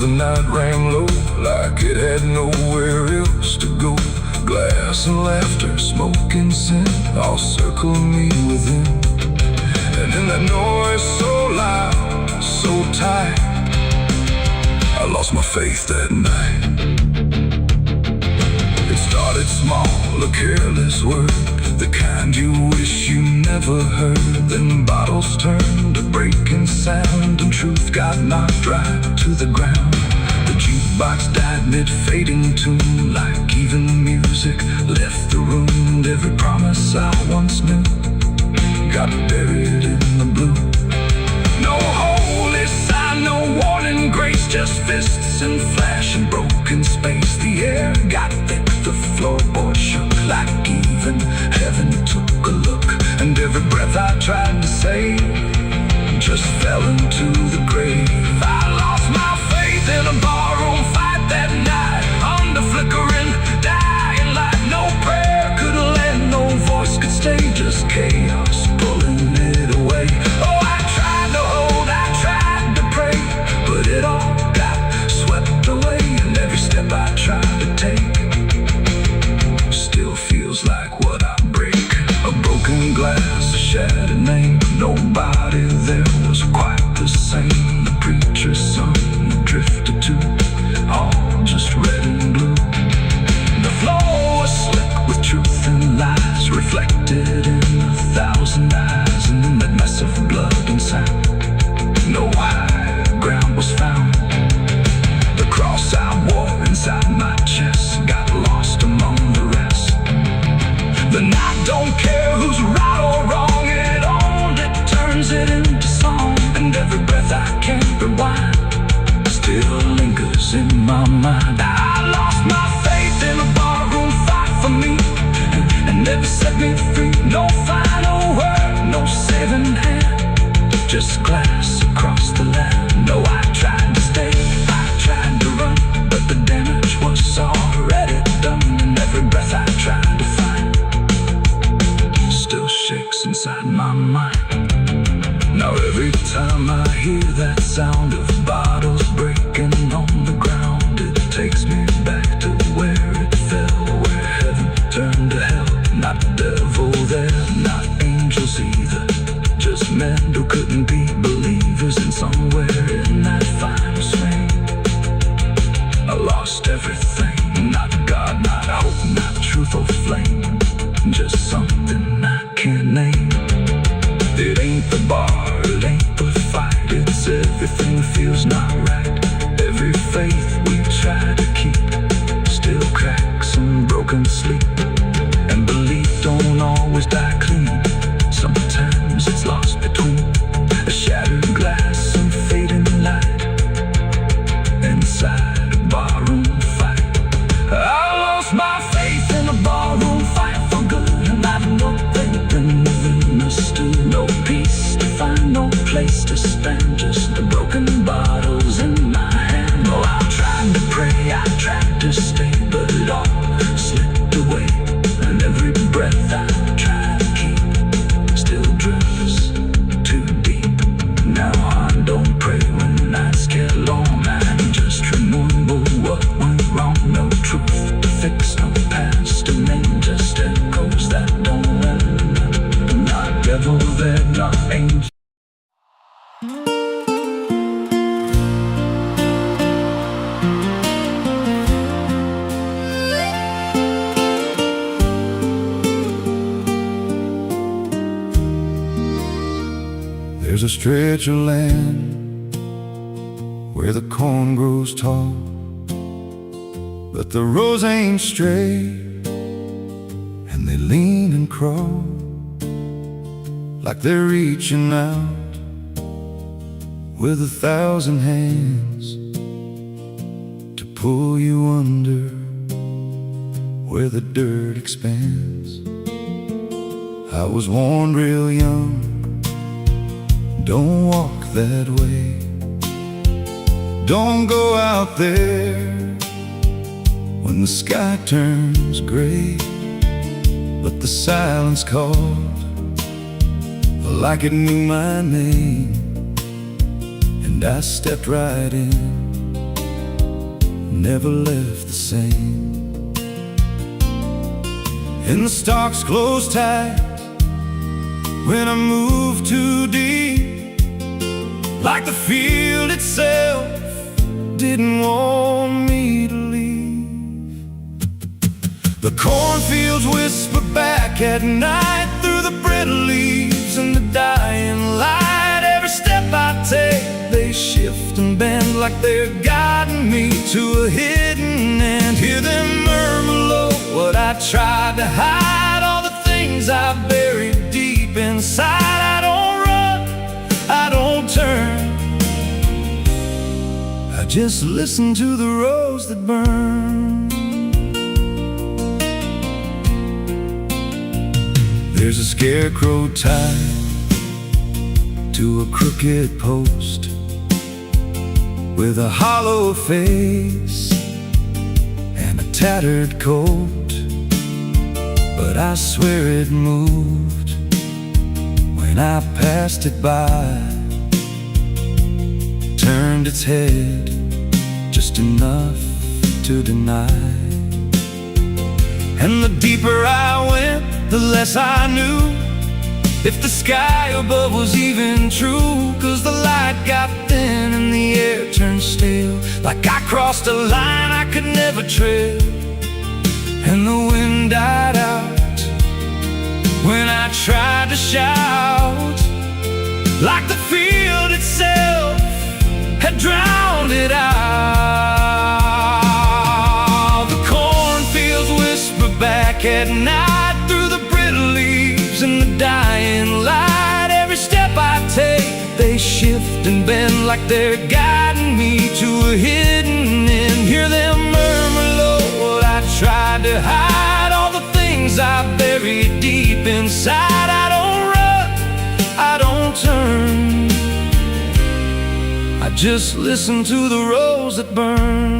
the night rang low, like it had nowhere else to go. Glass and laughter, smoke and sin, all circled me within. And in that noise so loud, so tight, I lost my faith that night. It started small, a careless word, the kind you wish you never heard. Then bottles turned to breaking sound, and truth got knocked right to the ground. The jukebox died mid-fading tune, like even music left the room. And every promise I once knew got buried in the blue. No holy sign, no warning grace, just fists and flash and broken space. The air got thick, the floorboard shook, like even heaven took a look. And every breath I tried to save just fell into the grave. I lost my faith in a barroom fight that night, under flickering, dying light. No prayer could land, no voice could stay, just chaos pulling it away. Oh, I tried to hold, I tried to pray, but it all got swept away. And every step I tried to take still feels like what I break. A broken glass, a shattered name, nobody there was quite the same. The preacher's son drifted too, all just red and blue. The floor was slick with truth and lies, reflected in 1,000 eyes. And in that mess of blood and sound, no high ground was found. The cross I wore inside my chest got lost among the rest. Then I don't care who's right or wrong, it only turns it into song. And every breath I can't rewind still lingers in my mind. I lost my faith in a barroom fight for me, and never set me free. No final word, no saving hand, just glass across the land. No, I tried to stay, I tried to run, but the damage was already done. And every breath I tried to find still shakes inside my mind. Now every time I hear that sound of bottles breaking on the ground, it takes me back to where it fell, where heaven turned to hell. Not devil there, not angels either, just men who couldn't be believers. And somewhere in that final swing, I lost everything. Not God, not hope, not truth or flame, just something I can't name. It ain't the bar, it ain't the fight, it's everything that feels not right. Every faith we try to keep still cracks and broken sleep. And belief don't always die clean, sometimes it's lost between a shattered glass and fading light inside a barroom fight. I lost my faith in a barroom fight for good, and I know they've been within us too. No peace to find, no place to stand, just the broken bottles in my hand. Oh, I tried to pray, I tried to stay, but it all slipped away. And every breath I try to keep still drifts too deep. Now I don't pray when nights get long, I just remember what went wrong. No truth to fix, no past to name, just echoes that don't end. Not devil there, not angel. There's a stretch of land where the corn grows tall, but the rows ain't straight, and they lean and crawl like they're reaching out with 1,000 hands to pull you under where the dirt expands. I was warned real young, don't walk that way, don't go out there when the sky turns gray. But the silence called like it knew my name, and I stepped right in never left the same. And the stalks close tight when I move too deep, like the field itself didn't want me to leave. The cornfields whisper back at night through the brittle leaves and the dying light. Every step I take, they shift and bend like they're guiding me to a hidden end. Hear them murmur low what I tried to hide, all the things I buried deep inside. I don't run, I don't turn, I just listen to the rose that burn. There's a scarecrow tied to a crooked post with a hollow face and a tattered coat, but I swear it moved when I passed it by. Turned its head just enough to deny. And the deeper I went, the less I knew if the sky above was even true. 'Cause the light got thin and the air turned stale, like I crossed a line I could never tread. And the wind died out when I tried to shout, like the field itself had drowned it out. The cornfields whisper back at night through the brittle leaves and the dying light. Every step I take, they shift and bend like they're guiding me to a hidden end. Hear them murmur low what I tried to hide, all the things I buried deep inside. I don't run, I don't turn, I just listen to the rose that burn.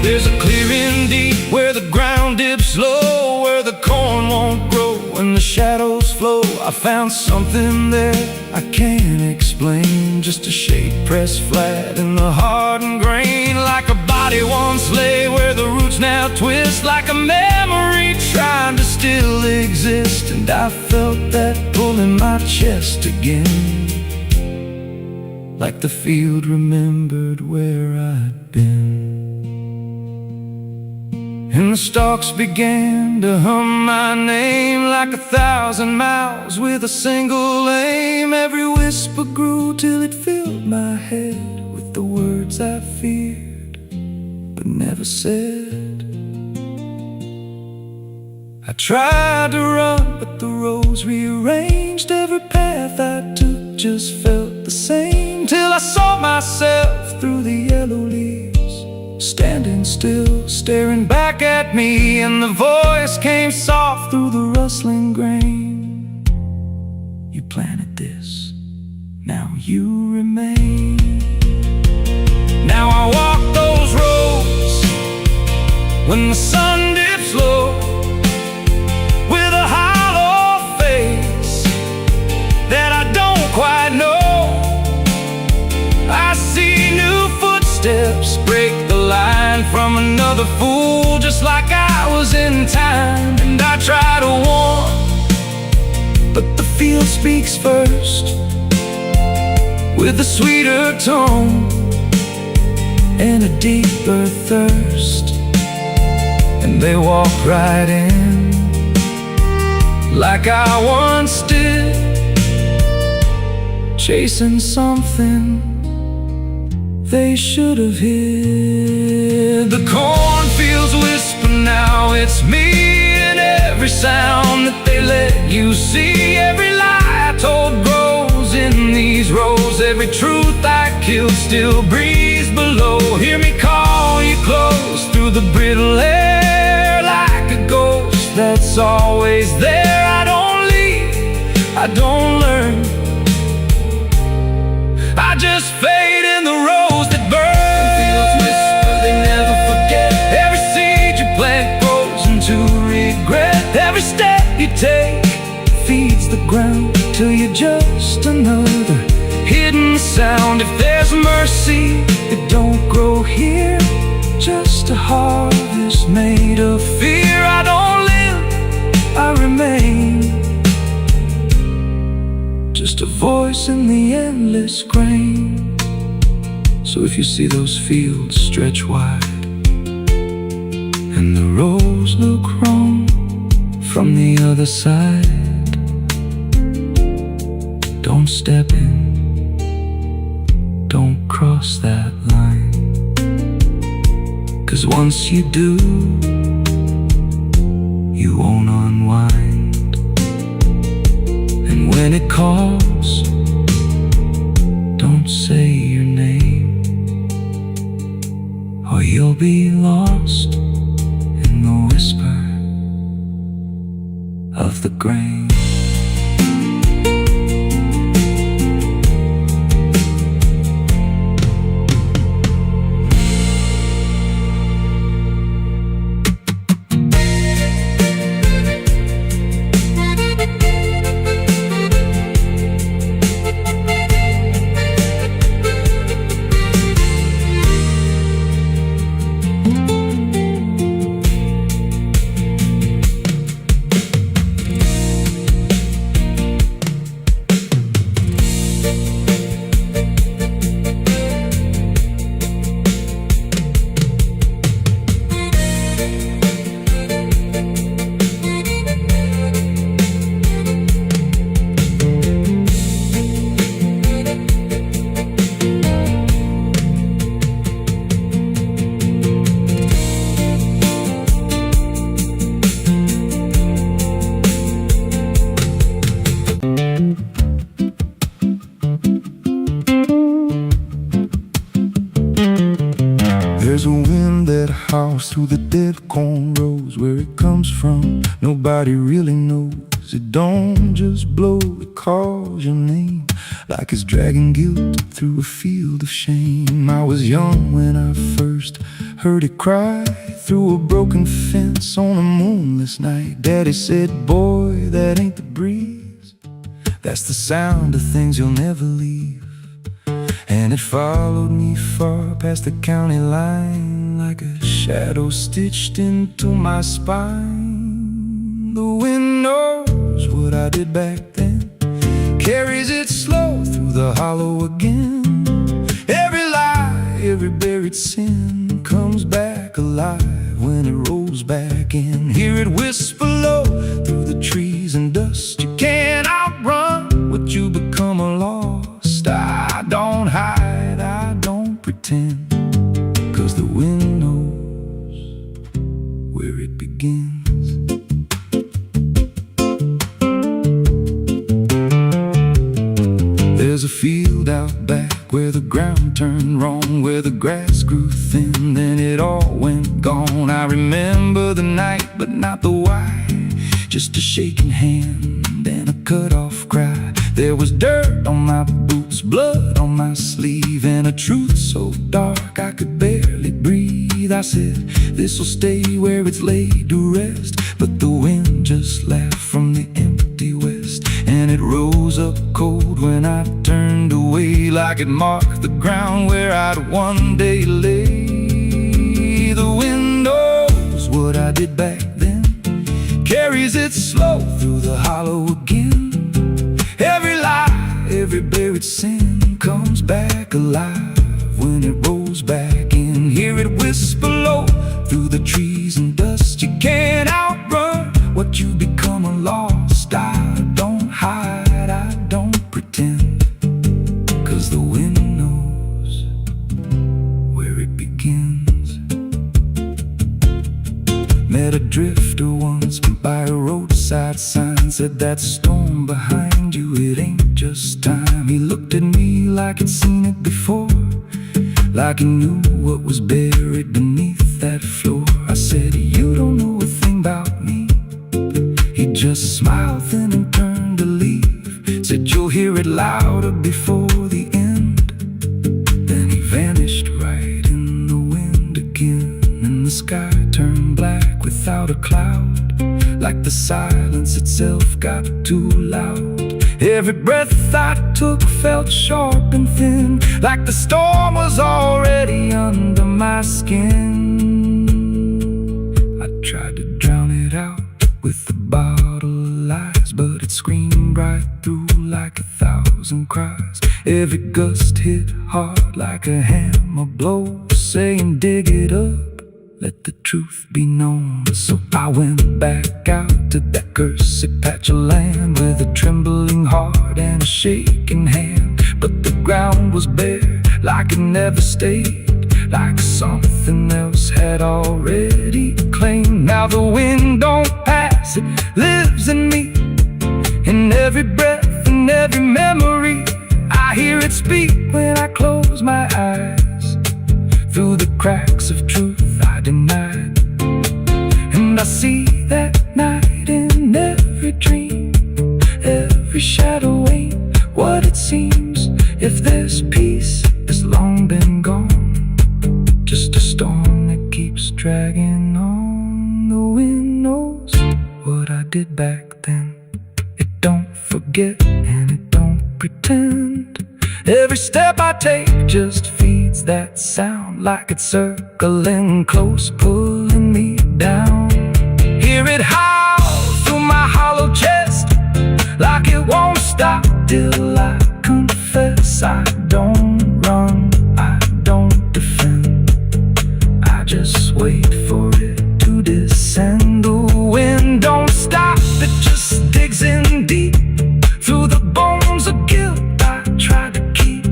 There's a clearing deep where the ground dips low, where the corn won't grow and the shadows flow. I found something there I can't explain, just a shape pressed flat in the hardened grain, like a body once lay where the roots now twist, like a memory trying to still exist. And I felt that pull in my chest again, like the field remembered where I'd been. And the stalks began to hum my name like 1,000 miles with a single aim. Every whisper grew till it filled my head with the words I feared but never said. I tried to run, but the rose rearranged. Every path I took just felt the same, till I saw myself through the yellow leaves, standing still, staring back at me. And the voice came soft through the rustling grain. You planted this, now you remain. Now I walk those roads when the sun dips low, with a hollow face that I don't quite know. I see new footsteps break the line from another fool, just like I was in time. And I try to warn, but the field speaks first, with a sweeter tone and a deeper thirst. And they walk right in, like I once did, chasing something they should have hid. The cornfields whisper now, it's me, and every sound that they let you see. Every lie I told grows in these rows, every truth I killed still breathes below. Hear me call you close through the brittle air, like a ghost that's always there. I don't leave, I don't learn, I just fade in the rose that burn. Fields whisper, they never forget. Every seed you plant grows into regret. Every step you take feeds the ground till you're just another hidden sound. If there's mercy, it don't grow here. Just a harvest made of fear. I don't live, I remain. Just a voice in the endless grain. So if you see those fields stretch wide, and the roads look wrong from the other side, don't step in, don't cross that line. 'Cause once you do, you won't unwind. And when it calls, don't say your name, or you'll be lost in the whisper of the grain. There's a wind that howls through the dead corn rows. Where it comes from, nobody really knows. It don't just blow, it calls your name, like it's dragging guilt through a field of shame. I was young when I first heard it cry through a broken fence on a moonless night. Daddy said, boy, that ain't the breeze, that's the sound of things you'll never leave. And it followed me far past the county line, like a shadow stitched into my spine. The wind knows what I did back then, carries it slow through the hollow again. Every lie, every buried sin comes back alive when it rolls back in. Hear it whisper low through the trees and dust. You can't outrun what you become lost. I don't hide, I don't pretend, 'cause the wind knows where it begins. There's a field out back where the ground turned wrong, where the grass grew thin, then it all went gone. I remember the night, but not the why, just a shaking hand and a cut-off cry. There was dirt on my boots, blood on my sleeve, and a truth so dark I could barely breathe. I said, this'll stay where it's laid to rest, but the wind just laughed from the empty west, and it rose up cold when I turned away, like it marked the ground where I'd one day lay. The wind knows what I did back then, carries it slow through the hollow again. Every lie, every buried sin comes back alive when it rolls back in. Hear it whisper low through the trees and dust. You can't outrun what you become lost. I don't hide, I don't pretend, 'cause the wind knows where it begins. Met a drifter once by a roadside sign, said that storm behind you, it ain't just time. He looked at me like he'd seen it before, like he knew what was buried beneath that floor. I said, you don't know a thing about me. He just smiled then and turned to leave, said you'll hear it louder before the end. Then he vanished right in the wind again, and the sky turned black without a cloud, like the silence itself got too loud. Every breath I took felt sharp and thin, like the storm was already under my skin. I tried to drown it out with a bottle of lies, but it screamed right through like 1,000 cries. Every gust hit hard like a hammer blow, saying dig it up, let the truth be known. So I went back out to that cursed patch of land with a trembling heart and a shaking hand. But the ground was bare, like it never stayed, like something else had already claimed. Now the wind don't pass, it lives in me, in every breath and every memory. I hear it speak when I close my eyes, through the cracks of truth I denied. And I see that night in every dream, every shadow ain't what it seems. If there's peace, it's long been gone, just a storm that keeps dragging on. The wind knows what I did back then. It don't forget and it don't pretend. Every step I take just feeds that sound, like it's circling close, pulling me down. Hear it howl through my hollow chest, like it won't stop till I confess. I don't run, I don't defend, I just wait for it to descend. The wind don't stop, it just digs in deep, through the bones of guilt I try to keep.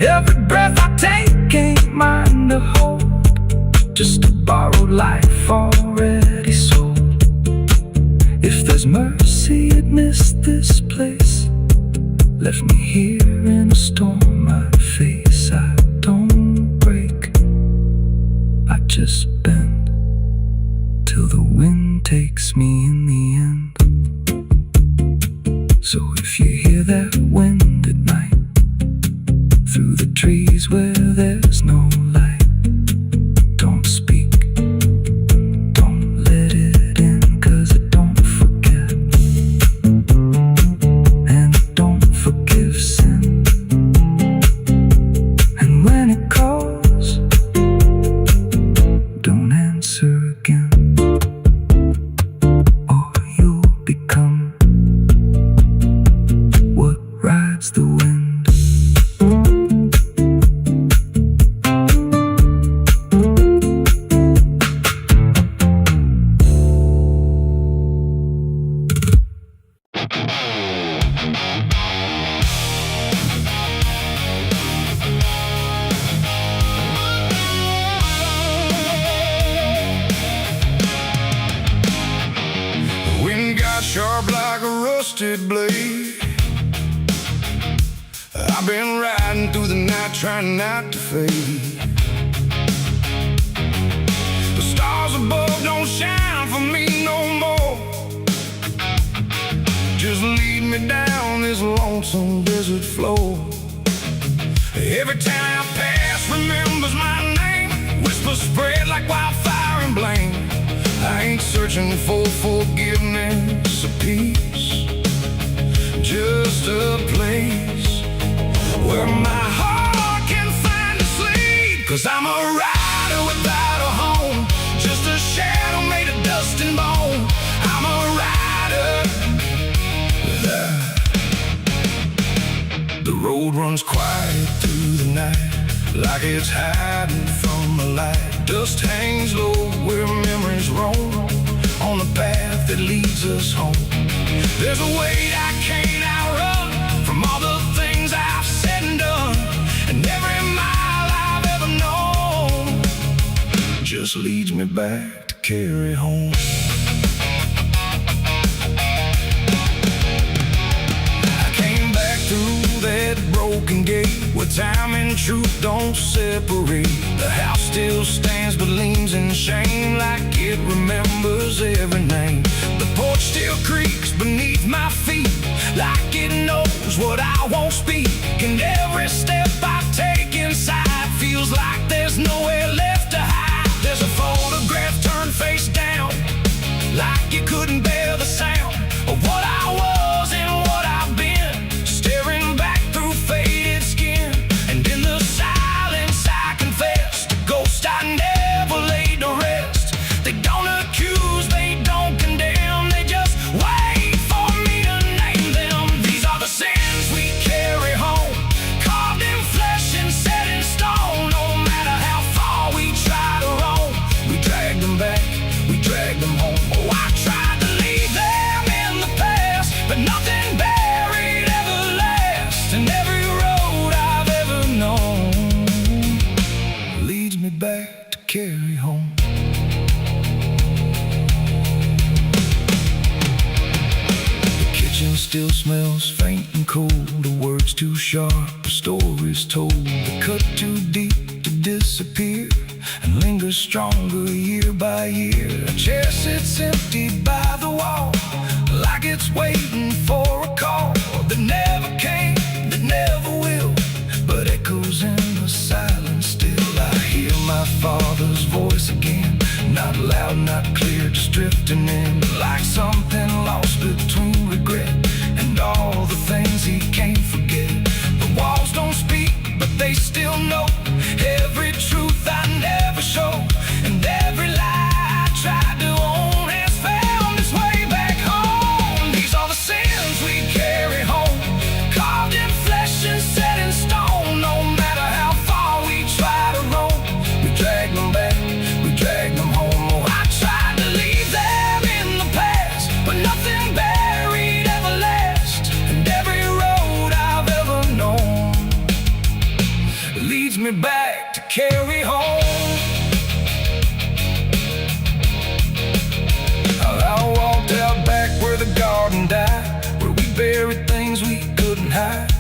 Every breath I take ain't mine to hold, just a borrowed life already sold. If there's mercy, it missed this place, left me here in a storm I face. I don't break, I just bend, till the wind takes me in the end. So if you hear that wind at night, through the trees where there's no light, don't speak, don't let it in, 'cause it don't forget, and it don't forgive sin. And when it calls, don't answer again, or you'll become what rides the wind. Sharp like a rusted blade, I've been riding through the night trying not to fade. The stars above don't shine for me no more, just lead me down this lonesome desert floor. Every town I pass remembers my name, whispers spread like wildfire and blame. I ain't searching for forgiveness or peace, just a place where my heart can find a sleep. 'Cause I'm a rider without a home, just a shadow made of dust and bone. I'm a rider. The road runs quiet through the night, like it's hiding from the light. Dust hangs low where memories roam, on the path that leads us home. There's a weight I can't outrun, from all the things I've said and done, and every mile I've ever known just leads me back to carry home. I came back through that broken gate, where time and truth don't separate. The house still stands but leans in shame, like it remembers every name. The porch still creaks beneath my feet, like it knows what I won't speak. And every step I take inside feels like there's nowhere left to hide. There's a photograph turned face down, like you couldn't bear the sound of what I was and what I've been. feels faint and cold, the words too sharp, the stories told, the cut too deep to disappear and linger stronger year by year. A chair sits empty by the wall, like it's waiting for a call that never came, that never will, but echoes in the silence still. I hear my father's voice again, not loud, not clear, just drifting in, like something lost between regret and all the things he can't forget. The walls don't speak, but they still know every truth I never showed, and every lie I tried to own has found its way back home. These are the sins we carry home, carved in flesh and set in stone. No matter how far we try to roam, we drag them back, we drag them home. Oh, I tried to leave them in the past, but nothing buried ever lasts, and every road I've ever known leads me back to carry home. I walked out back where the garden died, where we buried things we couldn't hide.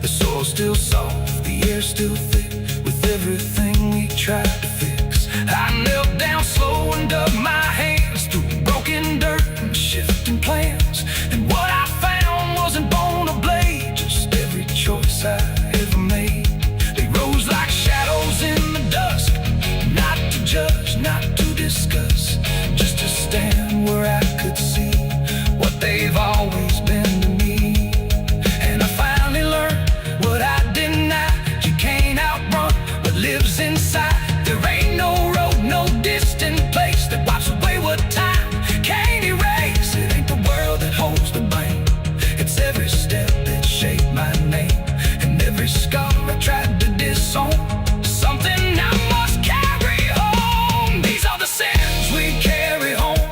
The soil's still soft, the air's still thick, with everything we tried to fix. I knelt down slow and dug my hands through broken dirt and shifting plans, and what I found wasn't bone or blade, just every choice I ever made. They rose like shadows in the dusk, not to judge, not to discuss, just to stand where I could see what they've always been to me. And I finally learned what I denied: you can't outrun what lives inside. There ain't no road, no distant place that wipes away what time can't erase. It ain't the world that holds the blame, it's every step that shaped my name, and every scar I tried to disown, something I must carry home. These are the sins we carry home,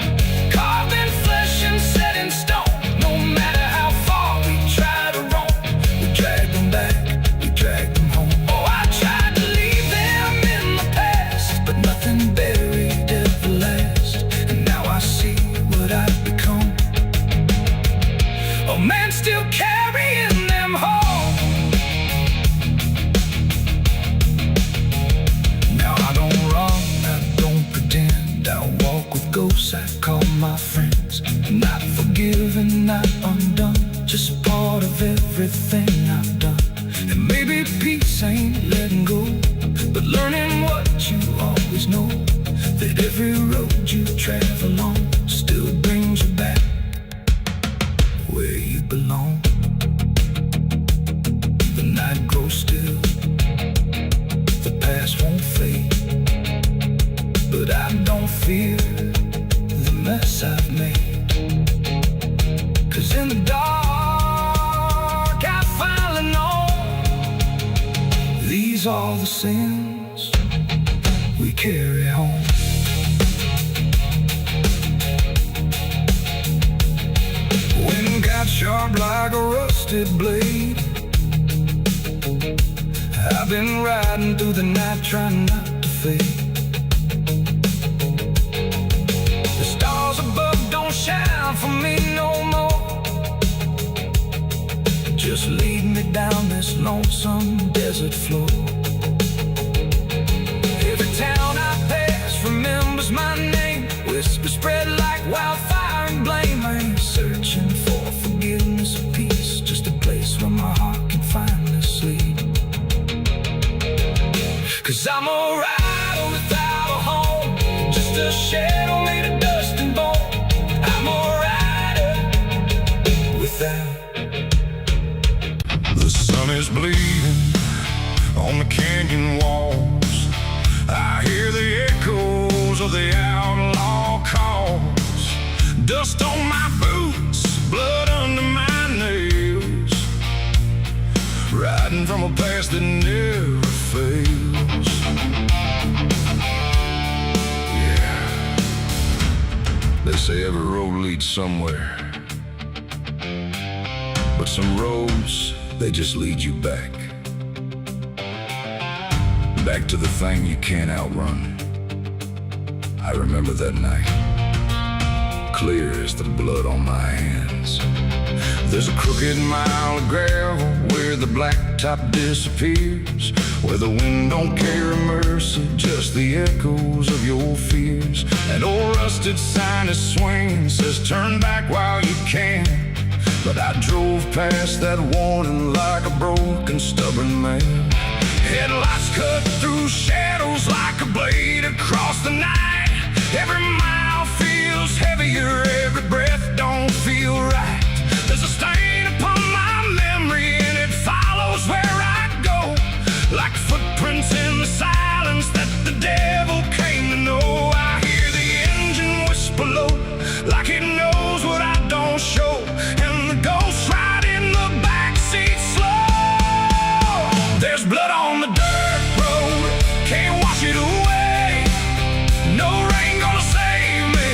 carved in flesh and set in stone. No matter how far we try to roam, we drag them back, we drag them home. Oh, I tried to leave them in the past, but nothing buried ever lasts, and now I see what I've become. Oh man, still carrying them home. Now I don't run, I don't pretend, I walk with ghosts I call my friends. Not forgiven, not undone, just part of everything I've done. And maybe peace ain't letting go, but learning what you always know, that every road you travel on still brings you back where you belong. The night grows still, the past won't fade, but I don't fear the mess I've made. 'Cause in the dark I finally know these are the sins we carry home. Wind got sharp like a rusted blade, I've been riding through the night trying not to fade. The stars above don't shine for me no more, just lead me down this lonesome desert floor. Every town I pass remembers my name, whispers spread like wildfire and blame. I ain't searching for forgiveness or peace, just a place where my heart can finally sleep. 'Cause I'm alright without a home, just a shadow made of dust and bone. I'm alright without. The sun is bleeding on the canyon walls, I hear the echoes of the outlaw calls. Dust on my boots, blood under my nails, riding from a past that never fails. Yeah, they say every road leads somewhere, but some roads, they just lead you back. Back to the thing you can't outrun. I remember that night, clear as the blood on my hands. There's a crooked mile of gravel where the blacktop disappears, where the wind don't carry mercy, just the echoes of your fears. An old rusted sign is swinging, says turn back while you can. But I drove past that warning like a broken, stubborn man. Headlights cut through shadows like a blade across the night. Every mile feels heavier, every breath don't feel right. There's a stain upon my memory and it follows where I go, like footprints in the silence that the devil came to know. I hear the engine whisper low, like it knows what I don't show, and the ghost ride in the backseat slow. There's blood on the dirt road, can't wash it away. No rain gonna save me,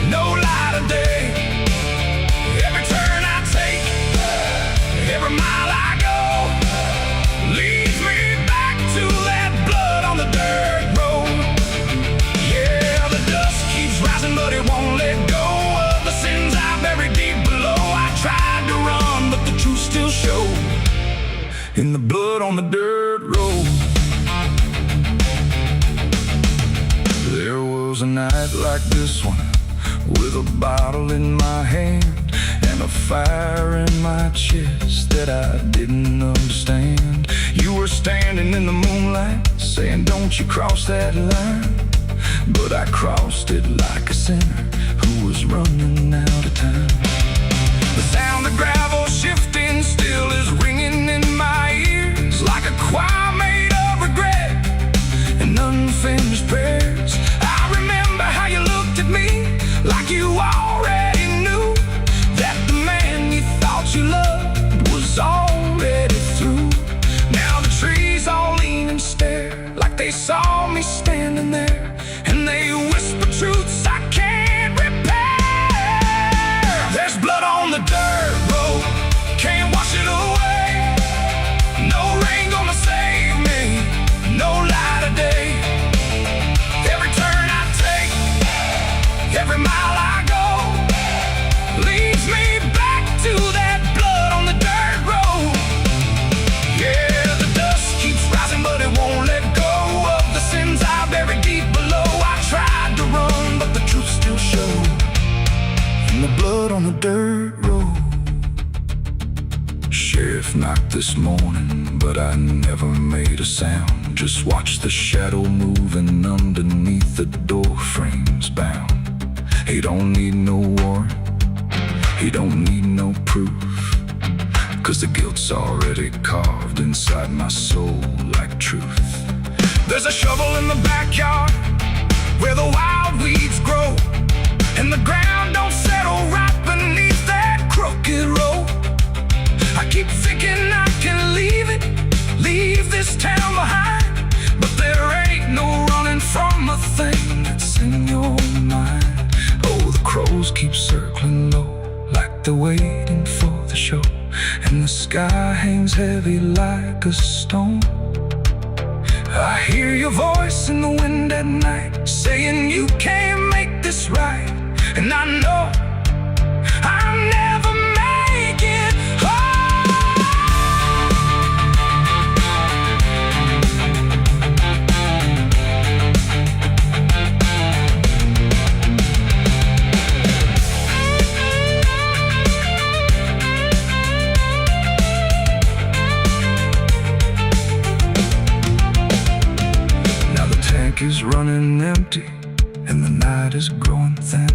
no light of day. Every turn I take, every mile I go, leads me back to that blood on the dirt road. Yeah, the dust keeps rising, but it won't let go of the sins I buried deep below. I tried to run, but the truth still showed in the blood on the dirt road. There was a night like this one, with a bottle in my hand and a fire in my chest that I didn't understand. You were standing in the moonlight, saying don't you cross that line. But I crossed it like a sinner who was running out of time. The sound of gravel shifting still is ringing in my ears, like a choir made of regret and unfinished prayers. I remember how you looked at me like you already knew that the man you thought you loved was already through. Now the trees all lean and stare like they saw me standing there, and they whisper truths I can't repair. There's blood on the dirt road, can't wash it away. No rain gonna save me, no light of day. Every turn I take, every mile I go, leads me back to that blood on the dirt road. Yeah, the dust keeps rising, but it won't let go of the sins I buried deep below. I tried to run, but the truth still showed in the blood on the dirt road. Sheriff knocked this morning, but I never made a sound. Just watched the shadow moving underneath the door frames bound. He don't need no warrant, he don't need no proof, 'cause the guilt's already carved inside my soul like truth. There's a shovel in the backyard where the wild weeds grow, and the ground don't settle right beneath that crooked road. I keep thinking I can leave it, leave this town behind, but there ain't no running from a thing that's in your mind. Oh, the crows keep circling low like they're waiting for the show, and the sky hangs heavy like a stone. I hear your voice in the wind at night, saying you can't make this right, and I know I'll never make it home. Is running empty and the night is growing thin,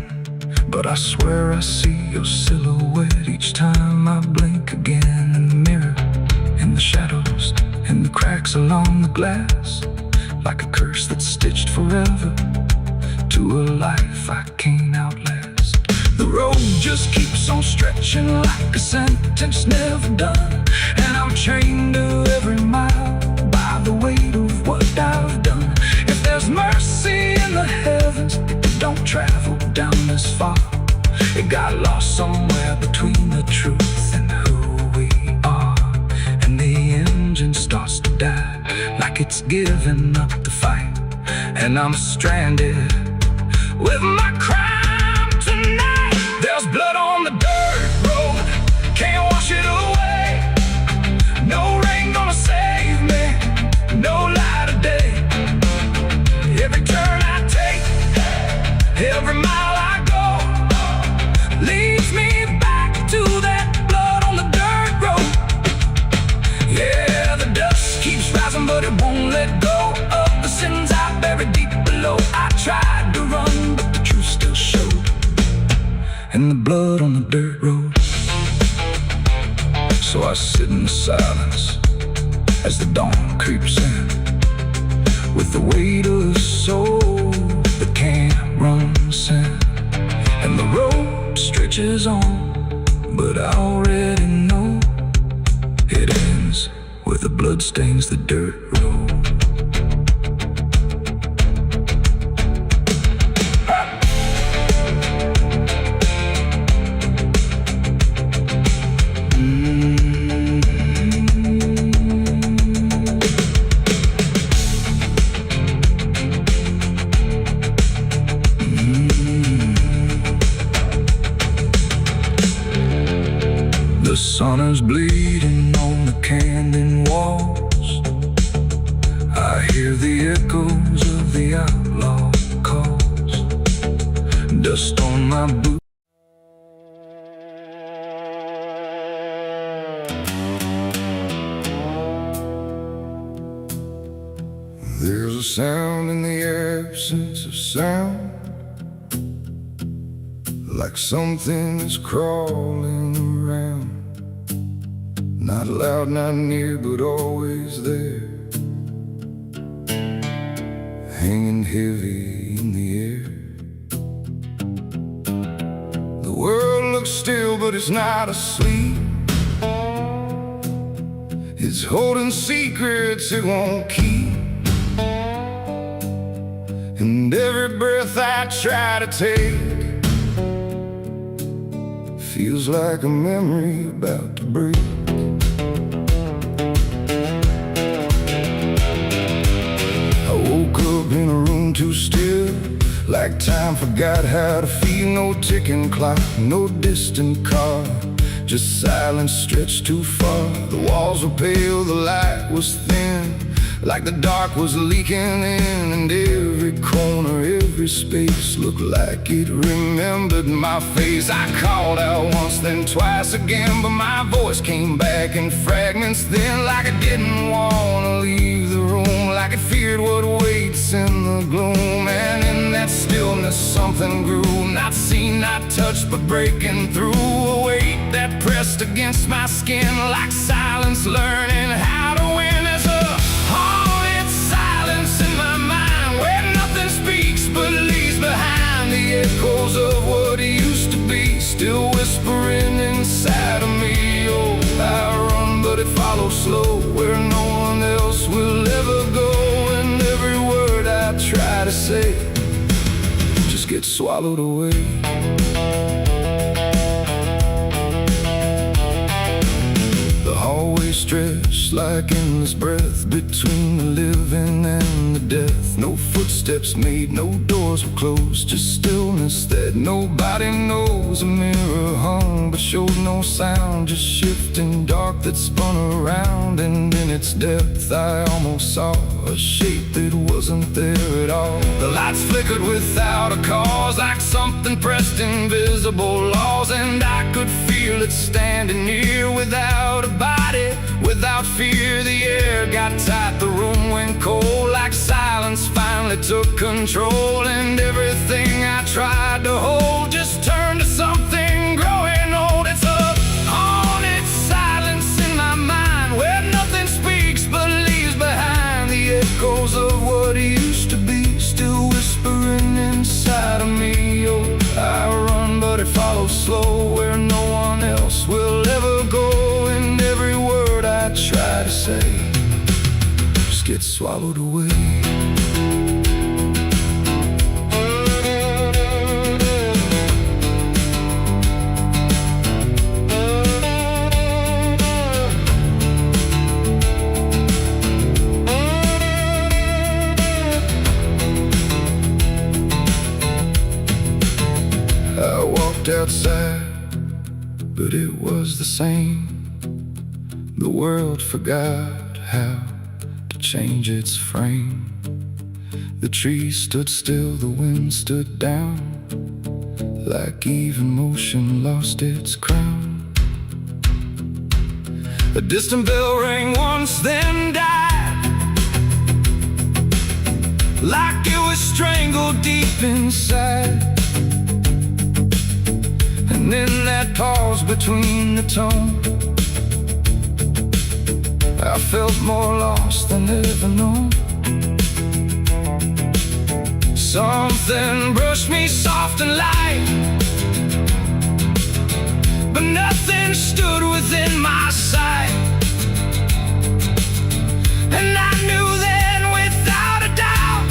but I swear I see your silhouette each time I blink again. In the mirror, in the shadows, in the cracks along the glass, like a curse that's stitched forever to a life I can't outlast. The road just keeps on stretching like a sentence never done, and I'm chained to every mile by the weight of what I've done. If there's mercy in the heavens, it don't travel down this far. It got lost somewhere between the truth and who we are, and the engine starts to die like it's giving up the fight, and I'm stranded with my crime tonight. There's blood on the dirt road, can't it won't let go of the sins I buried deep below. I tried to run, but the truth still showed, and the blood on the dirt road. So I sit in the silence as the dawn creeps in, with the weight of a soul that can't run sin. And the road stretches on, but I already know it ends where the blood stains the dirt road. The sun is bleeding on the canyon walls. I hear the echoes of the outlaw calls. Dust on my boots. There's a sound in the absence of sound, like something is crawling around. Not loud, not near, but always there, hanging heavy in the air. The world looks still, but it's not asleep. It's holding secrets it won't keep. And every breath I try to take feels like a memory about to break. In a room too still, like time forgot how to feel. No ticking clock, no distant car, just silence stretched too far. The walls were pale, the light was thin, like the dark was leaking in. And every corner, every space looked like it remembered my face. I called out once, then twice again, but my voice came back in fragments then, like I didn't want to leave the room, like it feared what waits in the gloom. And in that stillness something grew, not seen, not touched, but breaking through. A weight that pressed against my skin, like silence learning how to win. As a haunted silence in my mind, where nothing speaks but leaves behind the echoes of what used to be, still whispering inside of me. Oh, I run, but it follows slow, where no one else will ever go. And every word I try to say just gets swallowed away. The hallway stretched like endless breath between the living and the death. No footsteps made, no doors were closed, just stillness that nobody knows. A mirror hung but showed no sound, just shifting dark that spun around. And in its depth I almost saw a shape that wasn't there at all. The lights flickered without a cause, like something pressed invisible laws. And I could feel it standing near, without a body, without fear. The air got tight, the room went cold, like silence finally took control. And everything I tried to hold just turned to something growing old. It's a haunted silence in my mind, where nothing speaks but leaves behind the echoes of what used to be, still whispering inside of me. Oh, I run, but it follows slow, where no one else will ever go. And every word I try to say just gets swallowed away. I walked outside, but it was the same. The world forgot how to change its frame. The trees stood still, the wind stood down, like even motion lost its crown. A distant bell rang once, then died, deep inside. And in that pause between the tone, I felt more lost than ever known. Something brushed me soft and light, but nothing stood within my sight. And I knew then without a doubt,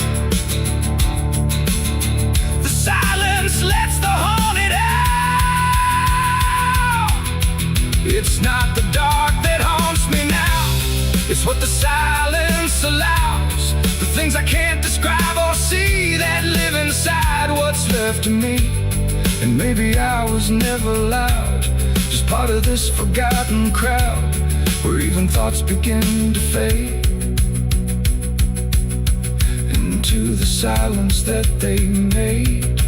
the silence lets the haunted out. It's not the dark that haunts me now, it's what the silence allows. The things I can't describe or see that live inside what's left of me. And maybe I was never loud, just part of this forgotten crowd, where even thoughts begin to fade into the silence that they made.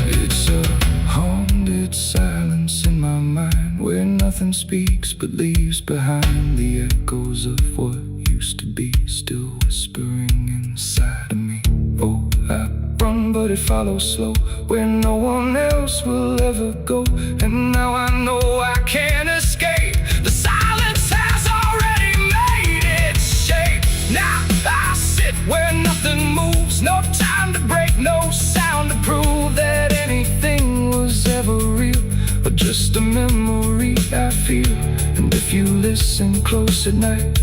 It's a haunted silence in my mind, where nothing speaks but leaves behind the echoes of what used to be, still whispering inside of me. Oh, I run but it follows slow, where no one else will ever go. And now I know I can't escape. The silence has already made its shape. Now I sit where nothing moves, no time to break, no sound to prove that anything was ever real, or just a memory I feel. And if you listen close at night,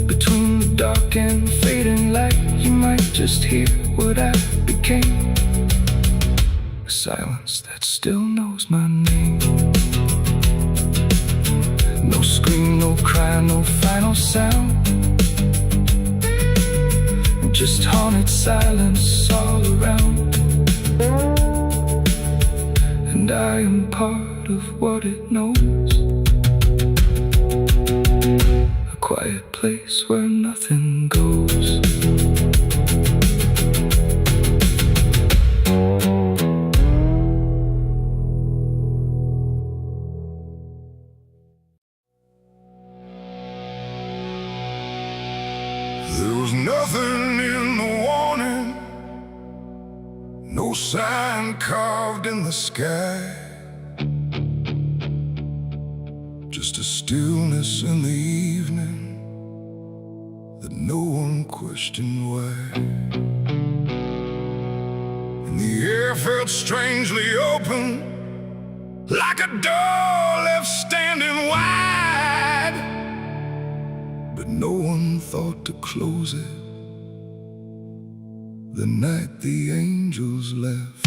between the dark and fading light, you might just hear what I became. A silence that still knows my name. No scream, no cry, no final sound, just haunted silence all around. And I am part of what it knows, a quiet place where nothing goes. There was nothing in the warning, no sign carved in the sky, just a stillness in the evening that no one questioned why. And the air felt strangely open, like a door left standing wide, but no one thought to close it the night the angels left.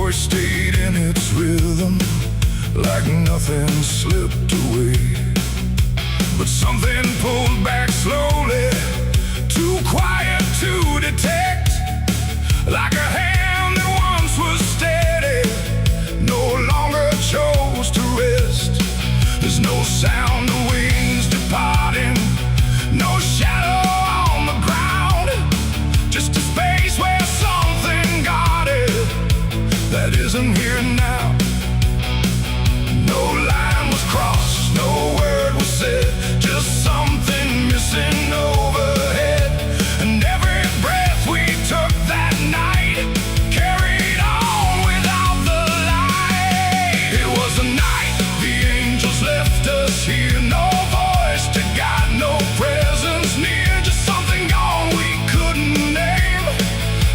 Stayed in its rhythm, like nothing slipped away. But something pulled back slowly, too quiet to detect, like a hand that once was steady, no longer chose to rest. There's no sound of wings departing, no shadow on the ground, just a space where something guarded that isn't here now. No line was crossed, no word was said, just something missing overhead. And every breath we took that night carried on without the light. It was a night the angels left us here, no voice to guide, no presence near, just something gone we couldn't name,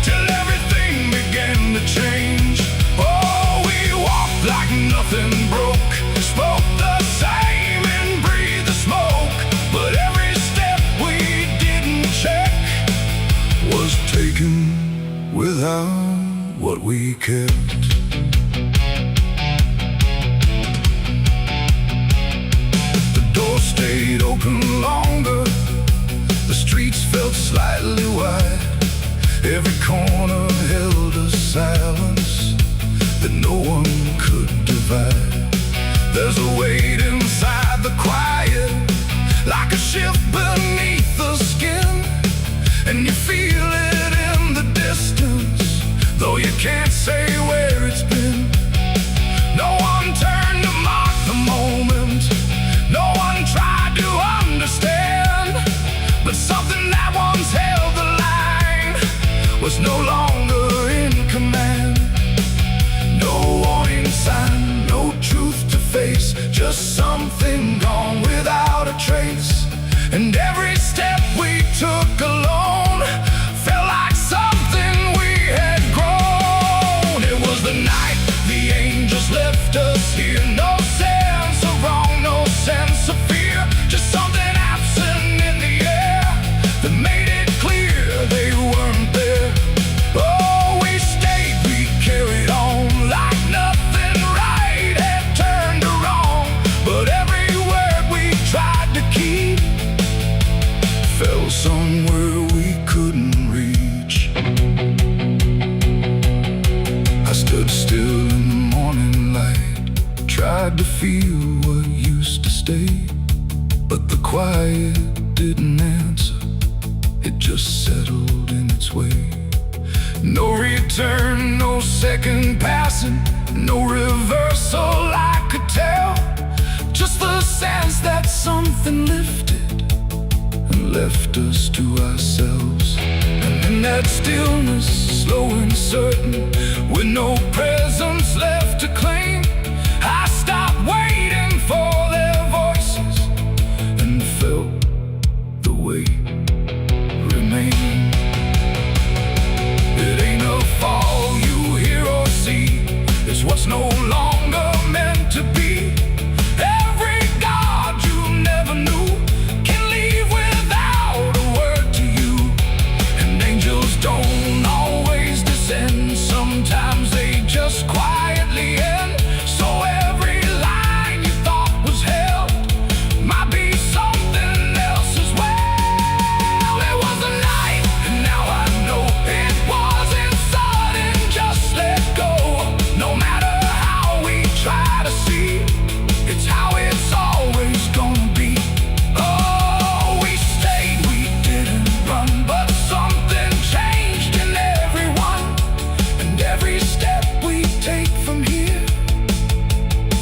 till everything began to change. Like nothing broke, spoke the same and breathed the smoke, but every step we didn't check was taken without what we kept. The door stayed open longer, the streets felt slightly slightly wide. Every corner held a silence that no one could divide. There's a weight inside the quiet, like a shift beneath the skin, and you feel it in the distance, though you can't say where it's been. No one turned to mark the moment, no one tried to understand, but something that once held the line was no longer in command. No warning sign, no truth to face, just something gone without a trace. And every step we took alone felt like something we had grown. It was the night the angels left us here. No sense of wrong, no sense of fear, just something absent in the air that made it clear they weren't there. Oh, we stayed, we carried on like nothing right had turned to wrong. But every word we tried to keep fell somewhere we couldn't reach. I stood still in the morning light, tried to feel what used to stay, but the quiet didn't answer, it just settled in its way. No return, no second passing, no reversal I could tell, just the sense that something lifted and left us to ourselves. And in that stillness, slow and certain, with no presence left to claim, I stopped waiting for their voices and felt the weight remain. It ain't a fall you hear or see, it's what's no longer meant to be. Every God you never knew can leave without a word to you. And angels don't always descend, sometimes they just quietly end. So every line you thought was held might be something else as well. It was a night, and now I know it wasn't sudden, just let go. No matter how we try to see, it's how it's always gonna be. Oh, we stayed, we didn't run, but something changed in everyone. And every step we take from here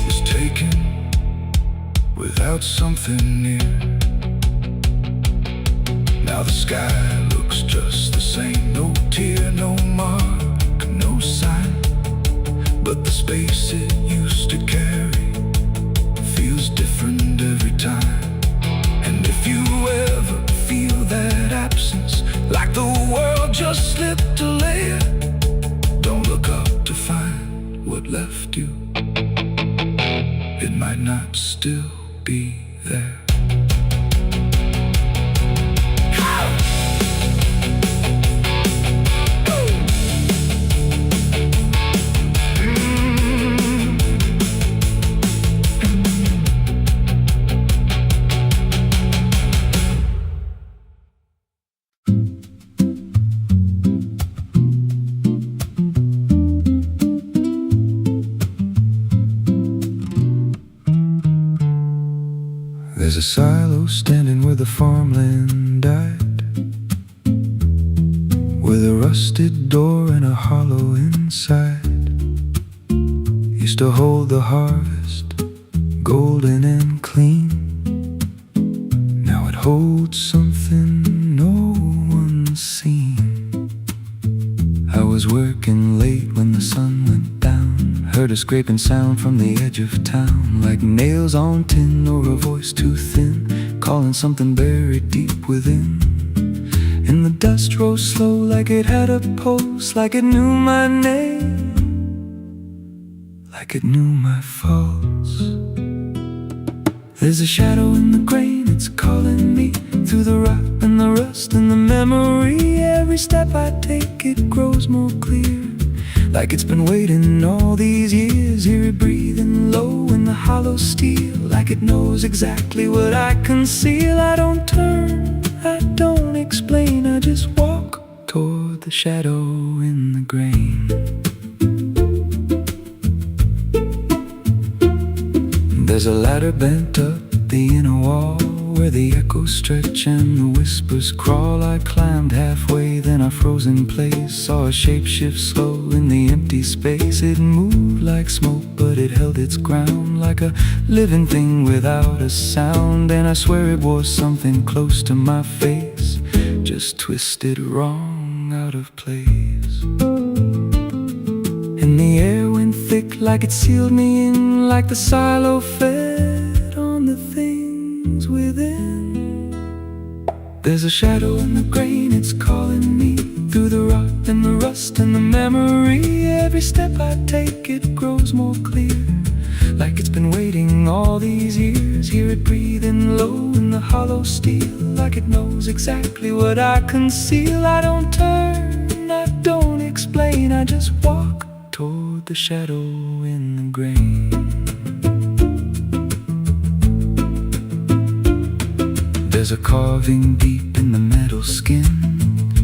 is taken without something near. Now the sky looks just the same, no tear, no mark, no sign, but the space it used to carry feels different every time. And if you ever feel that absence, like the world just slipped a layer, don't look up to find what left you, it might not still be there. There's a silo standing where the farmland died, with a rusted door and a hollow inside. Used to hold the harvest, golden and clean. Now it holds something no one's seen. I was working late when the sun went down, heard a scraping sound from the edge of town, like nails on tin or a voice too thin, calling something buried deep within. And the dust rose slow like it had a pulse, like it knew my name, like it knew my faults. There's a shadow in the grain, it's calling me through the rot and the rust and the memory. Every step I take, it grows more clear, like it's been waiting all these years. Hear it breathing low in the hollow steel, like it knows exactly what I conceal. I don't turn, I don't explain, I just walk toward the shadow in the grain. There's a ladder bent up the inner wall, where the echoes stretch and the whispers crawl. I climbed halfway, then I froze in place. Saw a shape shift slow in the empty space. It moved like smoke, but it held its ground, like a living thing without a sound. And I swear it was something close to my face, just twisted wrong, out of place. And the air went thick, like it sealed me in, like the silo fed on the things within. There's a shadow in the grain, it's calling me through the rot and the rust and the memory. Every step I take, it grows more clear, like it's been waiting all these years. Hear it breathing low in the hollow steel, like it knows exactly what I conceal. I don't turn, I don't explain, I just walk toward the shadow in the grain. There's a carving deep in the metal skin,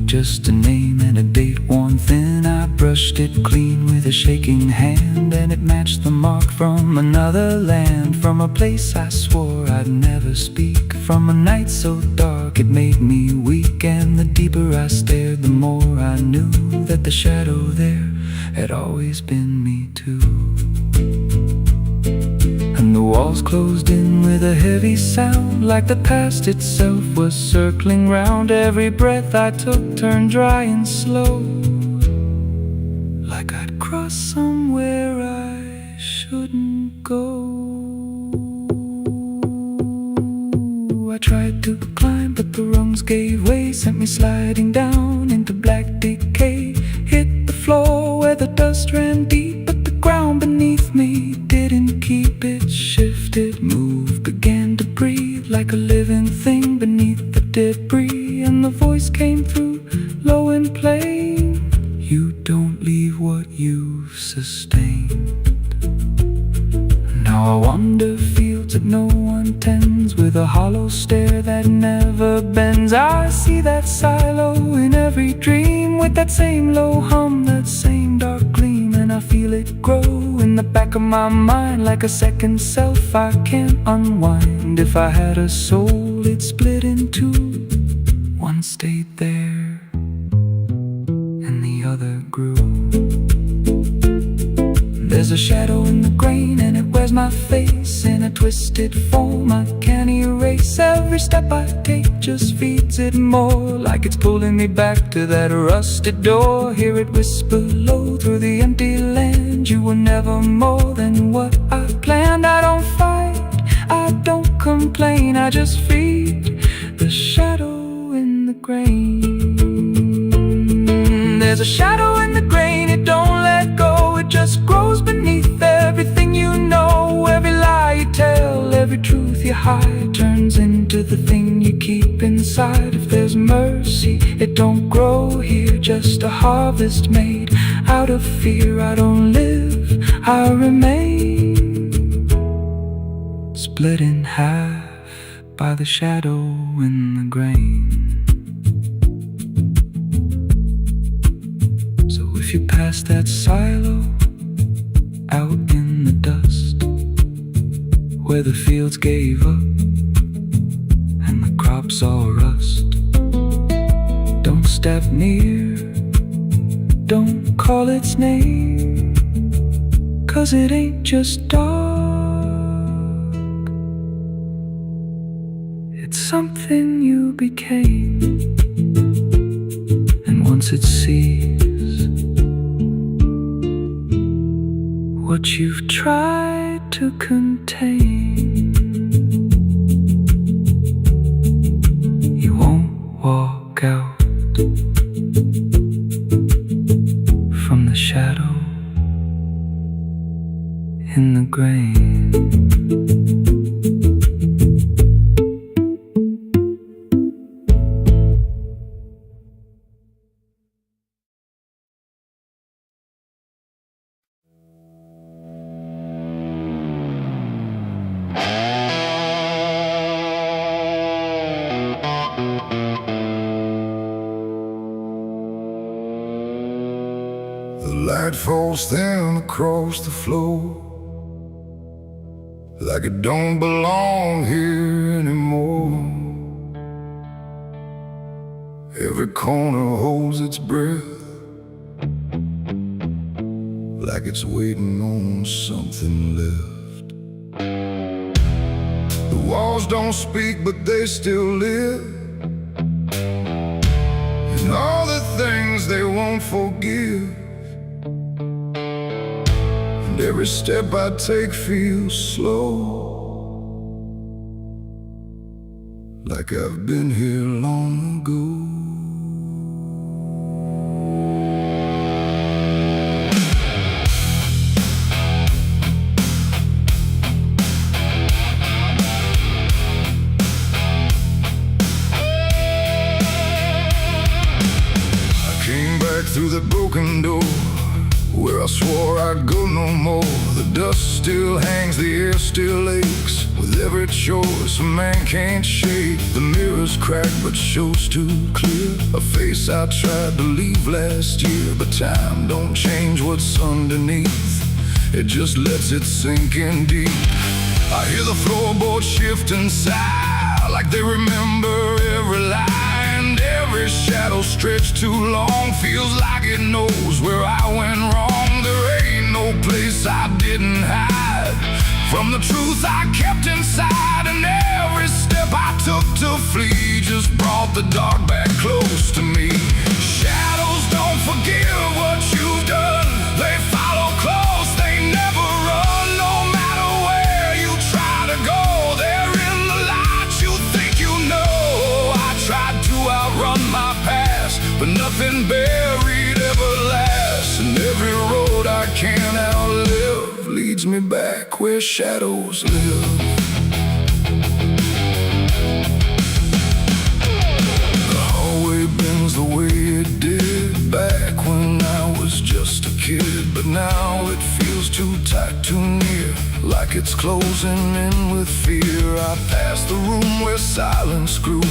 just a name and a date worn thin. I brushed it clean with a shaking hand, and it matched the mark from another land, from a place I swore I'd never speak, from a night so dark it made me weak. And the deeper I stared, the more I knew that the shadow there had always been me too. And the walls closed in with a heavy sound, like the past itself was circling round. Every breath I took turned dry and slow, like I'd crossed somewhere I shouldn't go. I tried to climb, but the rungs gave way, sent me sliding down into black decay. Hit the floor where the dust ran deep, but the ground beneath me didn't keep. It shifted, moved, began to breathe, like a living thing beneath the debris. And the voice came through, low and plain: you don't leave what you've sustained. Now I wander fields that no one tends, with a hollow stare that never bends. I see that silo in every dream, with that same low hum, that same dark gleam. And I feel it grow in the back of my mind, like a second self I can't unwind. If I had a soul, it'd split in two. One stayed there, and the other grew. There's a shadow in the grain, and it wears my face in a twisted form I can't erase. Every step I take just feeds it more, like it's pulling me back to that rusted door. Hear it whisper low through the empty land: you were never more than what I planned. I don't fight, I don't complain, I just feed the shadow in the grain. There's a shadow in the grain, it don't let go, it just grows beneath everything you know. Every lie you tell, every truth you hide, turns into the thing you keep inside. If there's mercy, it don't grow here, just a harvest made out of fear. I don't live, I remain, split in half by the shadow in the grain. If you pass that silo out in the dust, where the fields gave up and the crops all rust, don't step near, don't call its name, 'cause it ain't just dark, it's something you became. And once it sees what you've tried to contain, you won't walk out from the shadow in the grain. falls thin across the floor, like it don't belong here anymore. Every corner holds its breath, like it's waiting on something left. The walls don't speak, but they still live, and all the things they won't forgive. And every step I take feels slow, like I've been here long ago. Through the broken door, where I swore I'd go no more. The dust still hangs, the air still aches, with every choice a man can't shake. The mirror's cracked but shows too clear, a face I tried to leave last year. But time don't change what's underneath, it just lets it sink in deep. I hear the floorboards shift and sigh, like they remember every lie. Every shadow stretched too long feels like it knows where I went wrong. There ain't no place I didn't hide from the truth I kept inside. And every step I took to flee just brought the dark back close to me. Shadows don't forgive what you've done, they follow close, they never run. No matter where you try to go, they're in the light you think you know. I tried to outrun my past, but nothing buried ever lasts. And every road I can't outlive leads me back where shadows live. The hallway bends the way it did back when I was just a kid. But now it feels too tight, too near, like it's closing in with fear. I pass the room where silence grew,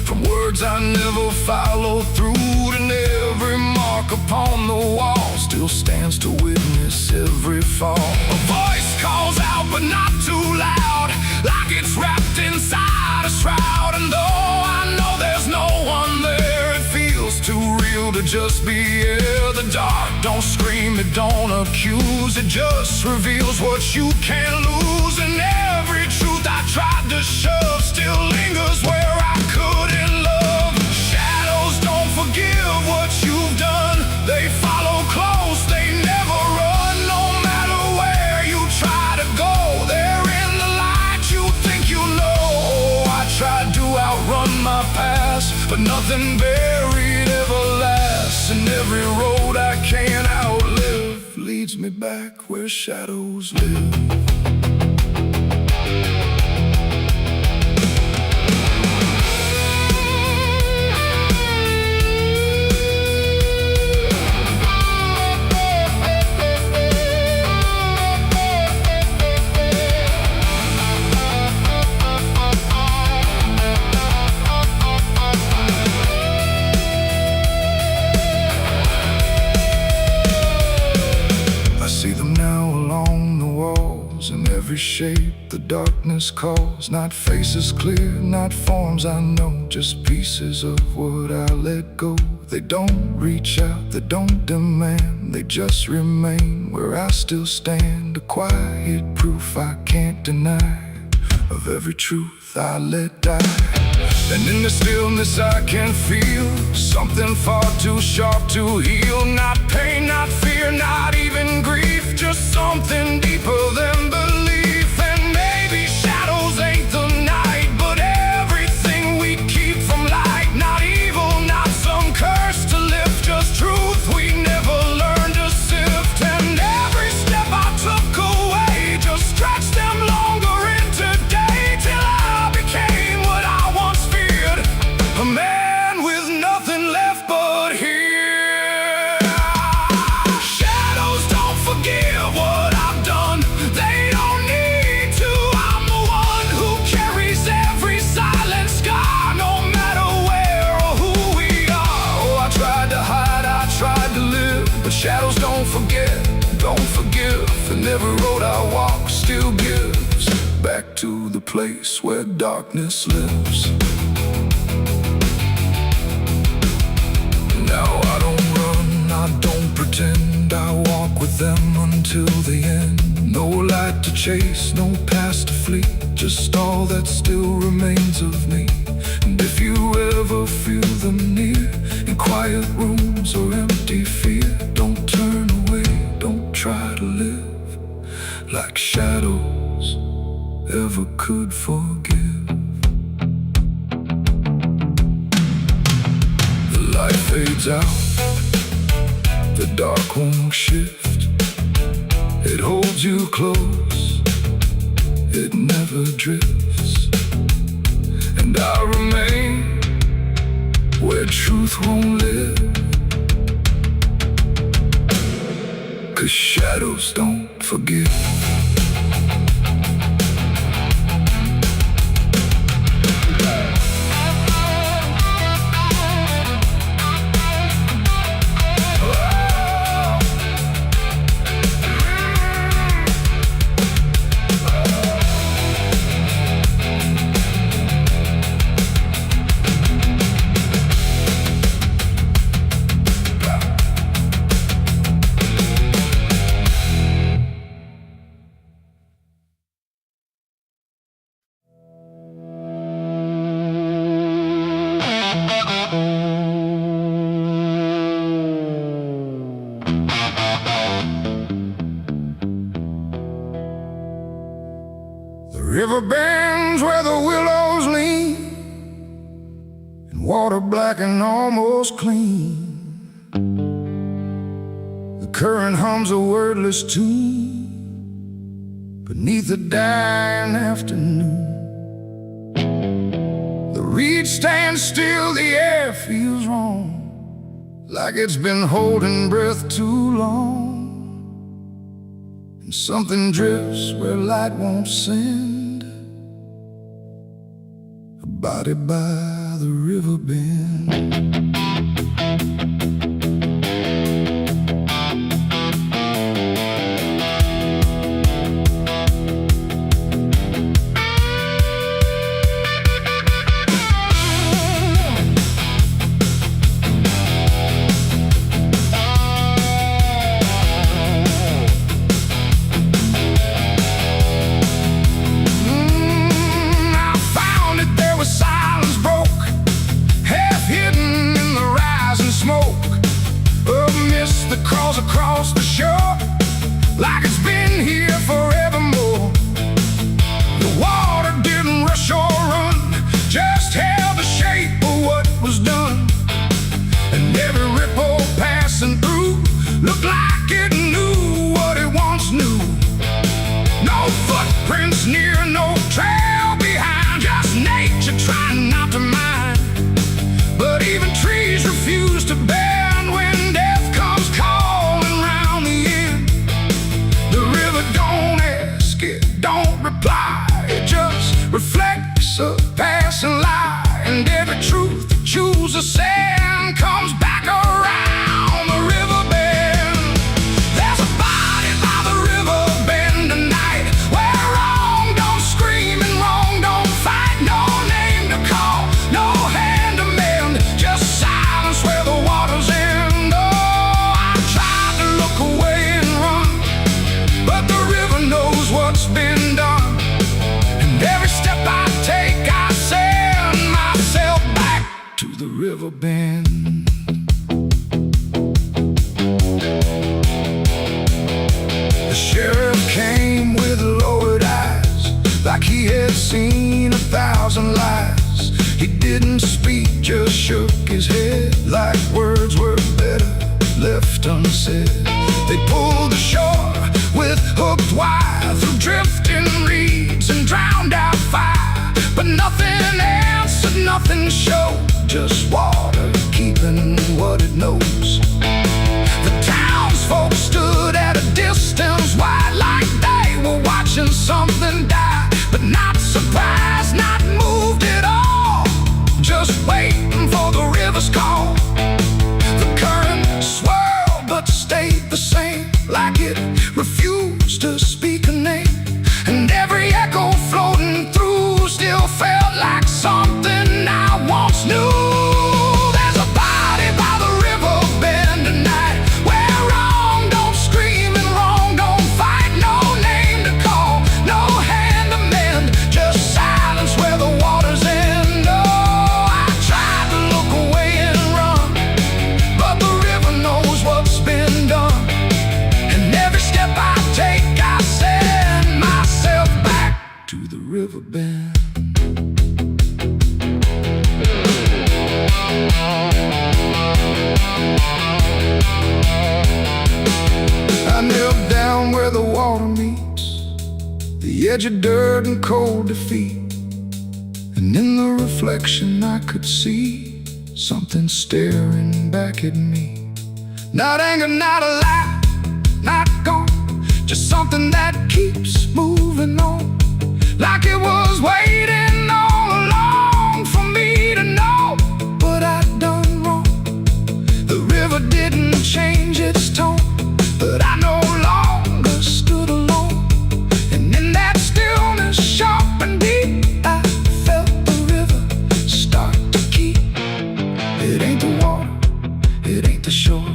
from words I never followed through. And every mark upon the wall still stands to witness every fall. A voice calls out but not too loud, like it's wrapped inside a shroud. And though I know there's no one there, it feels too real to just be here. The dark don't scream, it don't accuse, it just reveals what you can't lose. And every truth I tried to shove still lingers where I couldn't love. Shadows don't forgive what you've done, they follow close, they never run. No matter where you try to go, they're in the light you think you know. I tried to outrun my past, but nothing buried ever lasts. And every road I can't outlive leads me back where shadows live. Every shape the darkness calls, not faces clear, not forms I know, just pieces of what I let go. They don't reach out, they don't demand, they just remain where I still stand. A quiet proof I can't deny of every truth I let die. And in the stillness I can feel something far too sharp to heal. Not pain, not fear, not even grief, just something deeper than belief. And maybe shadows ain't the night, but everything we keep from light. Not evil, not some curse to lift, just truth we never learned to sift. And every step I took away just stretched them longer into day, till I became what I once feared, a man with nothing left but here. Shadows don't forgive what I've done, to the place where darkness lives. Now I don't run, I don't pretend, I walk with them until the end. No light to chase, no past to flee, just all that still remains of me. And if you ever feel them near, in quiet rooms or empty fear, don't turn away, don't try to live like shadows ever could forgive. The light fades out, the dark won't shift. It holds you close, it never drifts. And I remain where truth won't live, 'cause shadows don't forgive. River bends where the willows lean, and water black and almost clean. The current hums a wordless tune beneath the dying afternoon. The reed stands still, the air feels wrong, like it's been holding breath too long. And something drifts where light won't send, a body by the river bend. Across the shore, like it's been here forevermore. The water didn't rush or run, just held the shape of what was done. And every ripple passing through looked like it knew what it once knew. No footprints near, no trail behind, just nature trying not to mind. But even trees refuse to bend when death comes calling round the end. The river don't ask, it don't reply, it just reflects a passing lie. And every truth that chooses sand comes back around the river bend. There's a body by the river bend tonight, where wrong don't scream and wrong don't fight. No name to call, no hand to mend, just silence where the water's end. Oh, I tried to look away and run, but the river knows what's been done. And every step I take, I send myself back to the river bend. The sheriff came with lowered eyes, like he had seen 1,000 lies. He didn't speak, just shook his head, like words were better left unsaid. They pulled ashore with hooked wire through drifting reeds and drowned out fire. But nothing answered, nothing showed, just water keeping what it knows. The townsfolk stood at a distance wide, like they were watching something die. But not surprised, not moved at all, just waiting for the river's call. The current swirled but stayed the same, like it refused to speak a name. And every echo floating through edge of dirt and cold defeat. And in the reflection I could see something staring back at me. Not anger, not a lie, not gone, just something that keeps moving on, like it was waiting all along for me to know what I'd done wrong. The river didn't change its tone, but I no longer stood alone. And in that stillness, sharp and deep, I felt the river start to keep. It ain't the water, it ain't the shore,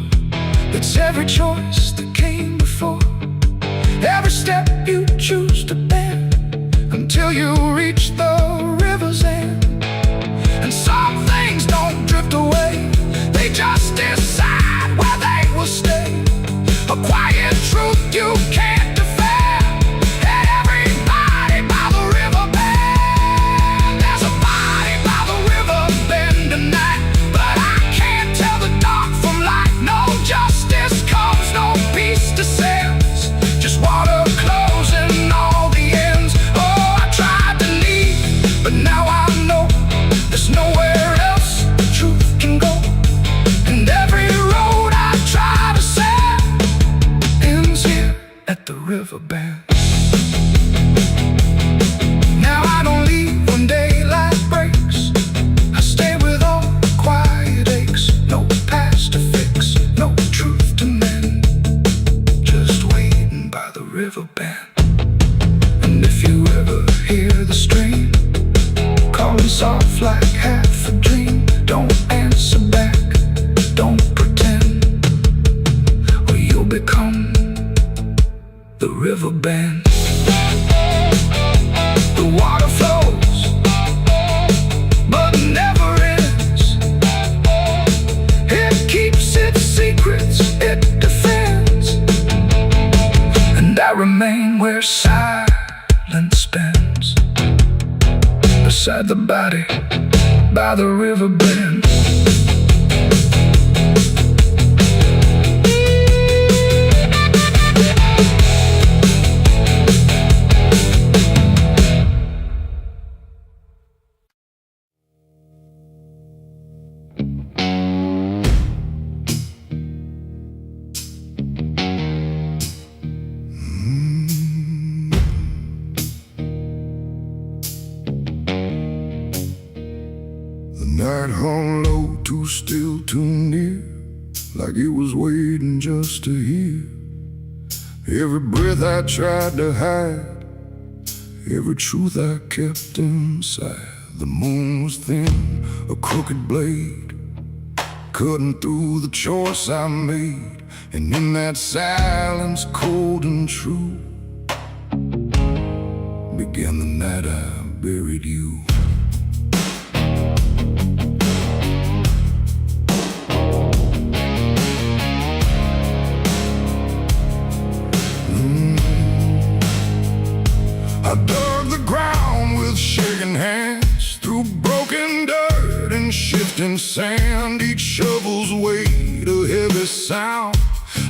it's every choice that came before, every step you choose to bend, until you reach the river's end. And some things don't drift away, they just decide where they will stay. A quiet truth you can't defend, and everybody by the river bend. There's a body by the river bend tonight, but I can't tell the dark from light. No justice comes, no peace descends, just water closing all the ends. Oh, I tried to leave, but now I know there's nowhere else the truth can go. And every road I try to set ends here at the river bend. Now I don't leave when daylight breaks, I stay with all the quiet aches. No past to fix, no truth to mend, just waiting by the river bend. And if you ever hear the stream calling soft like half a dream, don't answer back, don't pretend, or you'll become the river bend. The water flows, but never ends. It keeps its secrets, it defends. And I remain where silence bends, beside the body by the river bend. Night hung low, too still, too near, like it was waiting just to hear. Every breath I tried to hide, every truth I kept inside. The moon was thin, a crooked blade, cutting through the choice I made. And in that silence, cold and true, began the night I buried you. I dug the ground with shaking hands, through broken dirt and shifting sand. Each shovel's weight a heavy sound,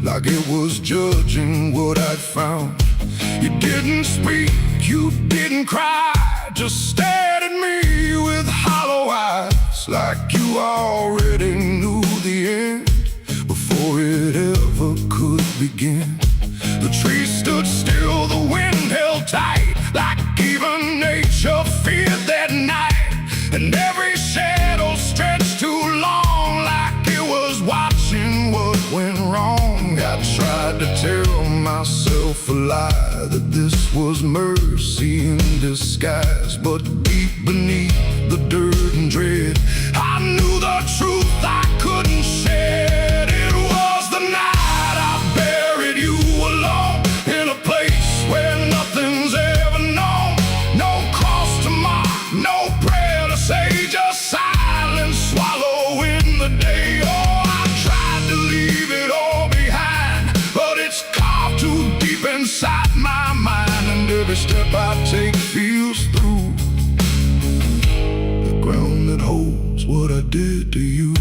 like it was judging what I'd found. You didn't speak, you didn't cry, just stared at me with hollow eyes, like you already knew the end before it ever could begin. The trees stood still, the wind held tight, like even nature feared that night. And every shadow stretched too long, like it was watching what went wrong. I tried to tell myself a lie, that this was mercy in disguise. But deep beneath the dirt and dread, I knew the truth I couldn't shed. It was the night I buried you alone, in a place where nothing's ever known. No cross to mark, no prayer to say, just silence swallowing the day. Oh, I tried to leave it all behind, but it's carved too deep inside my mind. And every step I take feels through the ground that holds what I did to you.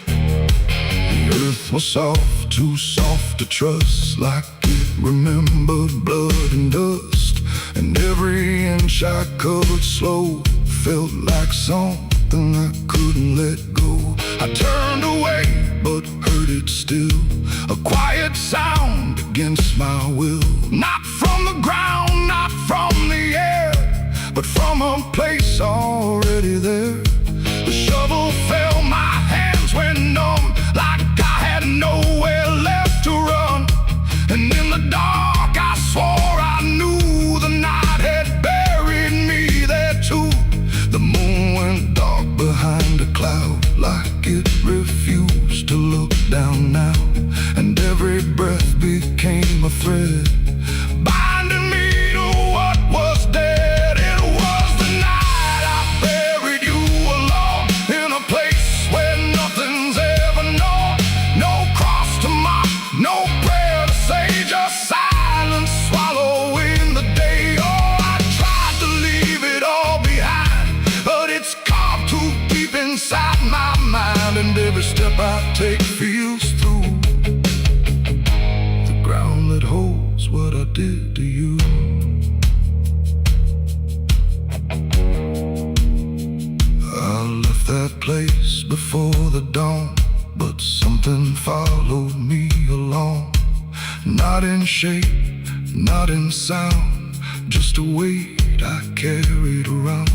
The earth was soft, too soft to trust, like it remembered blood and dust. And every inch I covered slow felt like something I couldn't let go. I turned away but heard it still, a quiet sound against my will. Not from the ground, not from the air, but from a place already there. The shovel fell, my hands went numb, like I had nowhere left to run. And in the dark I swore I knew the night had buried me there too. The moon went dark behind a cloud, like it refused to look down now. And every breath became a thread, binding me to what was dead. It was the night I buried you alone, in a place where nothing's ever known. No cross to mark, no prayer to say, just silence swallowing the day. Oh, I tried to leave it all behind, but it's carved too deep inside my mind. And every step I take feels through the ground that holds what I did to you. I left that place before the dawn, but something followed me along. Not in shape, not in sound, just a weight I carried around.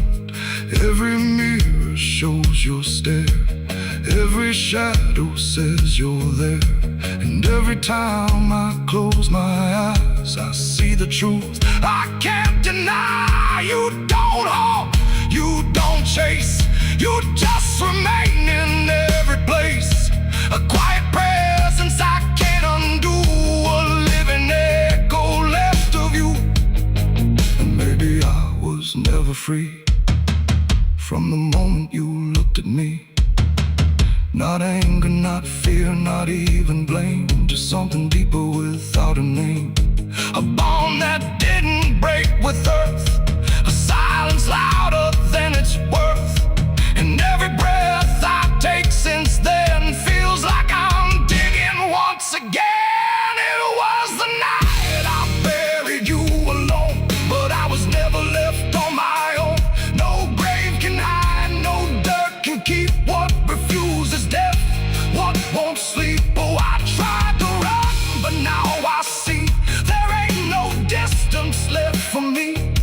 Every mirror shows your stare, every shadow says you're there. And every time I close my eyes, I see the truth I can't deny. You don't hold, you don't chase, you just remain in every place. A quiet presence I can't undo, a living echo left of you. And maybe I was never free from the moment you looked at me. Not anger, not fear, not even blame, just something deeper without a name. A bond that didn't break with earth, a silence louder than its worth. And every breath I take since then feels like I'm digging once again. It was the night I buried you alone, but I was never left on my own. No grave can hide, no dirt can keep what refuses death, what won't sleep. Oh, I tried to run, but now I see there ain't no distance left for me.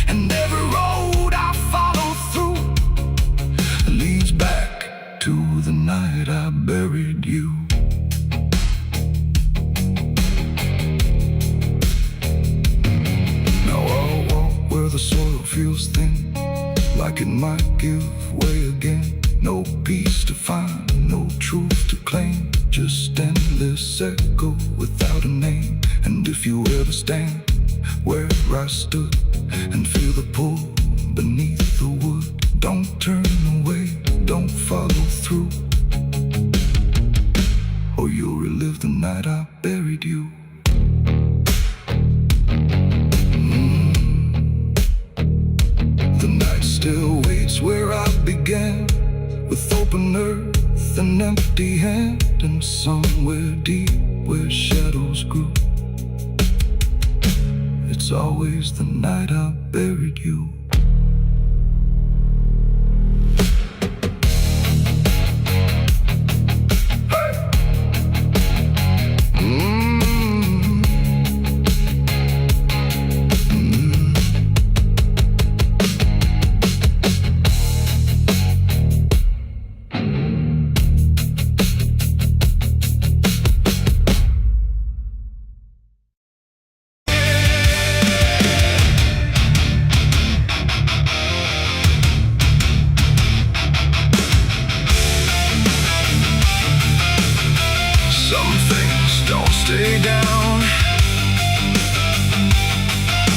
And every road I follow through leads back to the night I buried you. Now I'll walk where the soil feels thin, like it might give way again. No peace to find, no truth to claim, just endless echo without a name. And if you ever stand where I stood and feel the pull beneath the wood, don't turn away, don't follow through, or you'll relive the night I buried you. The night still waits where I began, with open earth and empty hand, and somewhere deep where shadows grew, it's always the night I buried you. Stay down,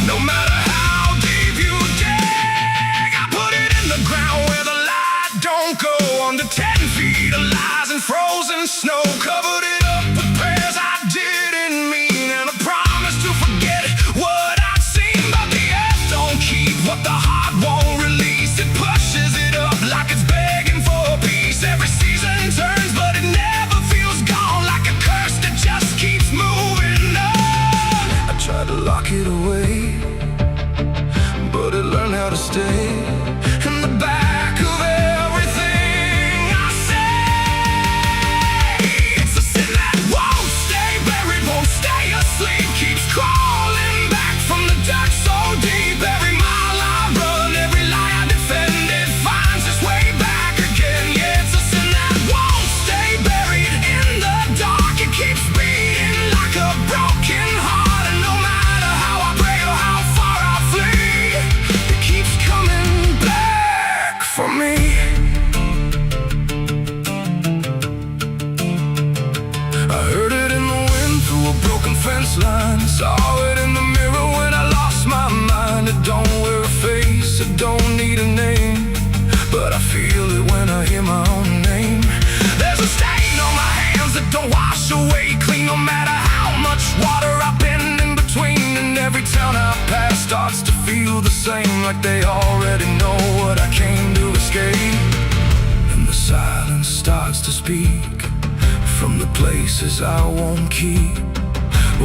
no matter how deep you dig. I put it in the ground where the light don't go. Under 10 feet of lies and frozen snow, covered it up with prayers I didn't mean, and a promise to forget what I'd seen. But the earth don't keep what the heart won't release. It pushes it up like it's begging for peace. Every season turns, but it never feels gone, like a curse that just stay in the back of everything I say. It's a sin that won't stay buried, won't stay asleep, keeps crawling back from the dark so deep. Every mile I run, every lie I defend, it finds its way back again. Yeah, it's a sin that won't stay buried in the dark. It keeps beating like a broken heart, and no matter how I pray or how far I flee, it keeps coming back for me. I heard it in the wind through a broken fence line, saw it in the mirror when I lost my mind. It don't wear a face, it don't need a name, but I feel it when I hear my own name. There's a stain on my hands that don't wash away clean, no matter how much water I've been in between. And every town I pass starts to feel the same, like they already know what I came to escape. And the silence starts to speak from the places I won't keep,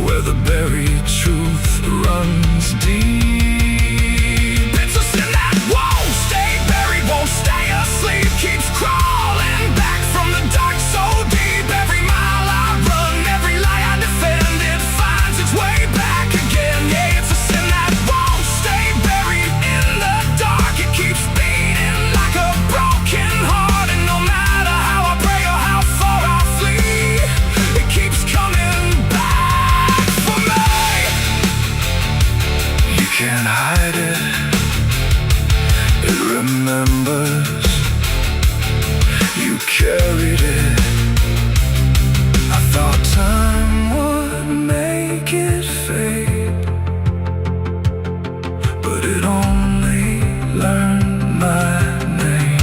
where the buried truth runs deep. It's a sin that won't stay buried, won't stay asleep, keeps crawling back from the dark so deep. Every mile I run, every lie I defend, it finds its way back again. Yeah, it's a sin that won't stay buried in the dark. It keeps beating like a broken heart, and no matter how I pray or how far I flee, it keeps coming back for me. You can't hide it, it remembers. You carried it. I thought time would make it fade, but it only learned my name.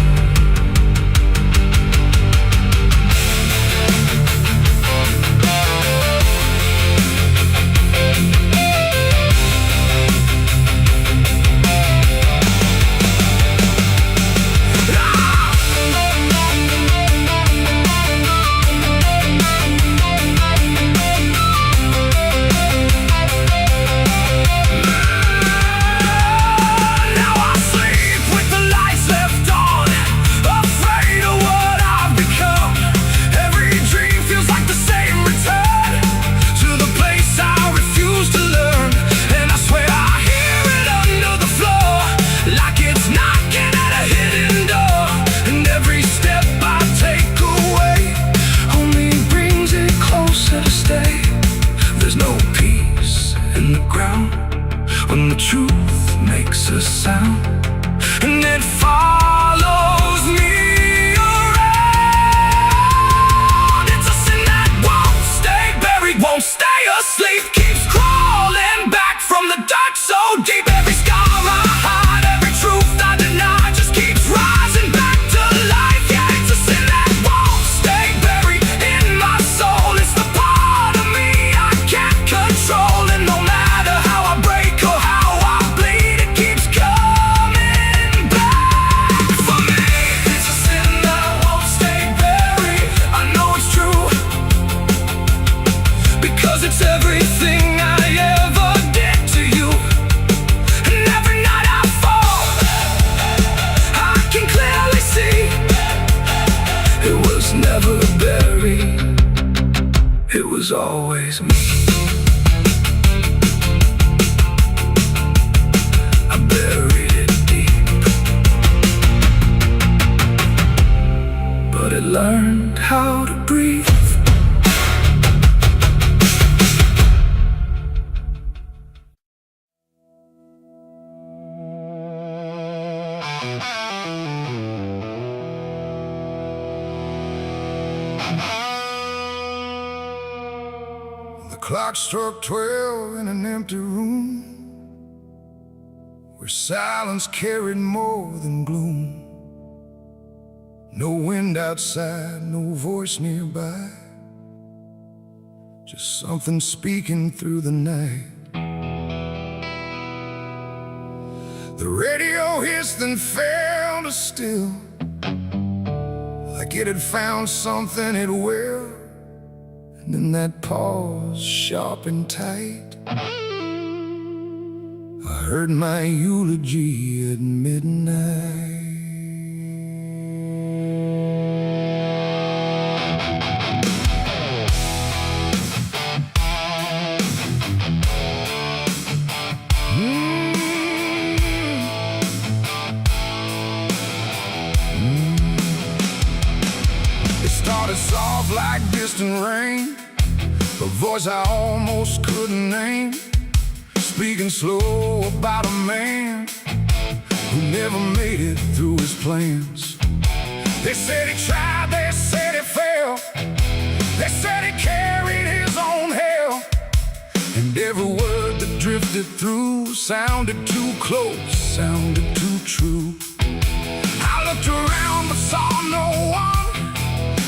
When the truth makes a sound, and it follows me around. It's a sin that won't stay buried, won't stay asleep, keeps crawling back from the dark so deep. Every scar I hide, every truth I deny, just keeps rising back to life. Yeah, it's a sin that won't stay buried in my soul. It's the part of me I can't control, and no matter how I break or how I bleed, it keeps coming back for me. It's a sin that won't stay buried. I know it's true, because it's everything I ever did to you. And every night I fall, I can clearly see it was never buried, it was always me. I buried it deep, but it learned how to breathe. The clock struck 12 in an empty room, where silence carried more than gloom. No wind outside, no voice nearby, just something speaking through the night. The radio hissed and fell to still, like it had found something it will. And in that pause, sharp and tight, I heard my eulogy at midnight. It started soft like distant rain, a voice I almost couldn't name, speaking slow about a man who never made it through his plans. They said he tried, they said he failed, they said he carried his own hell, and every word that drifted through sounded too close, sounded too true. I looked around but saw no one,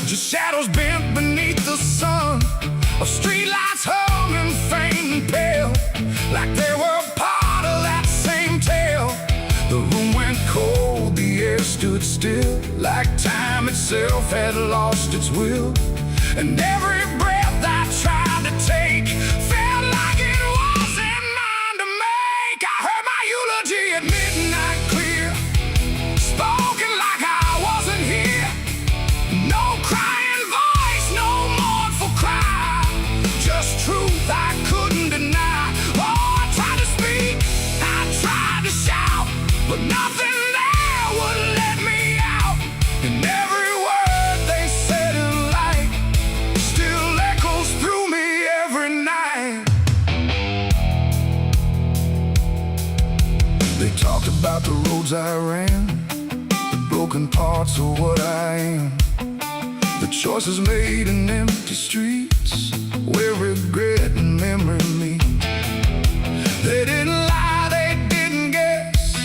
just shadows bent beneath the sun, of streetlights hung and faint and pale, like they were part of that same tale. The room went cold, the air stood still, like time itself had lost its will. And every breath I tried to take felt like it wasn't mine to make. I heard my eulogy at midnight clear, spoken like I wasn't here. No crying voice, no mournful cry, just truth I couldn't deny. Oh, I tried to speak, I tried to shout, but nothing there would let me out. And every word they said in light still echoes through me every night. They talked about the roads I ran, the broken parts of what I am, the choices made in empty streets where regret and memory meet. They didn't lie, they didn't guess,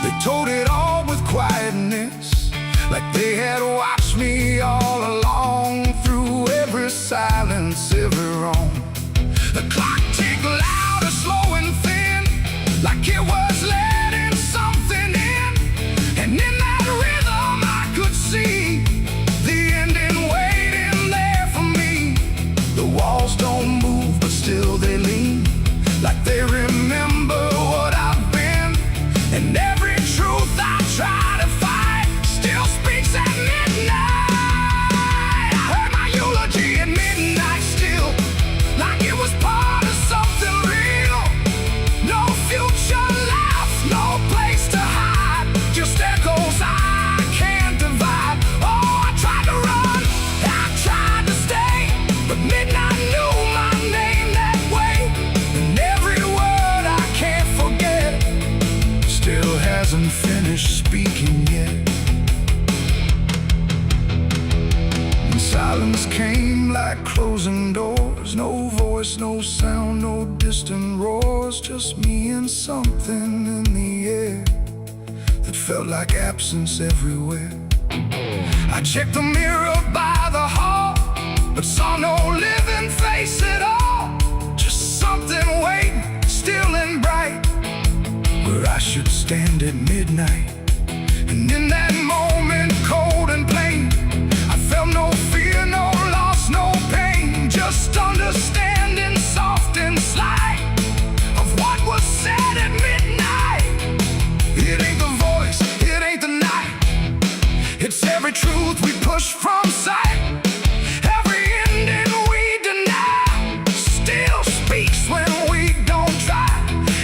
they told it all with quietness, like they had watched me all along, through every silence, every wrong. The clock ticked louder, slow and thin, like it was letting something in. And in that rhythm I could see the ending waiting there for me. The walls don't move, but still they lean, like they remember what I've been. And every truth I try to fight still speaks at midnight. I heard my eulogy at midnight still, like it was part of something real. No future left, no place to hide, just echoes I can't divide. Oh, I tried to run, I tried to stay, but midnight knew my name that way. And every word I can't forget still hasn't finished speaking yet. And silence came like closing doors, no voice, no sound, no distant roars, just me and something in the air that felt like absence everywhere. I checked the mirror by the hall, but saw no living face at all, just something waiting, still and bright, where I should stand at midnight. And in that moment, cold and plain, I felt no fear, no loss, no pain, just understanding, soft and slight, of what was said at midnight. It ain't the voice, it ain't the night, it's every truth we push from sight, every ending we deny still speaks when we don't try.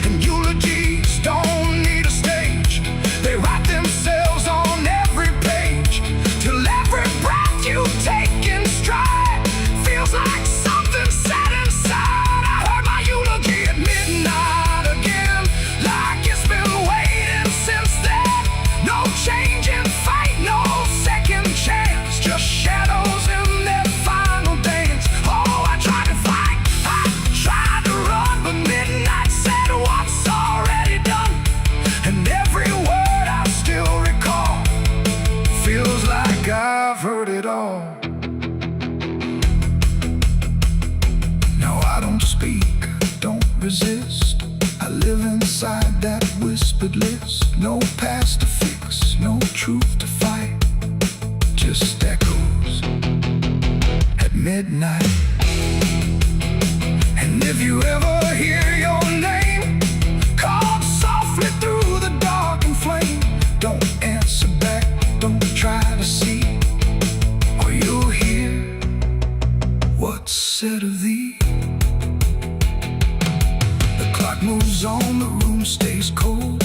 And eulogies don't need a stage, they write themselves on every page, till every breath you take in stride feels like something set inside. I heard my eulogy at midnight again, like it's been waiting since then. No change in fate, no second chance, just shadows in their final dance. Oh, I tried to fight, I tried to run, but midnight said what's already done. And every word I still recall feels like I've heard it all. Now I don't speak, don't resist, I live inside that whispered list. No past to fix, no truth to fight, just echoes at midnight. And if you ever hear your name called the room stays cold,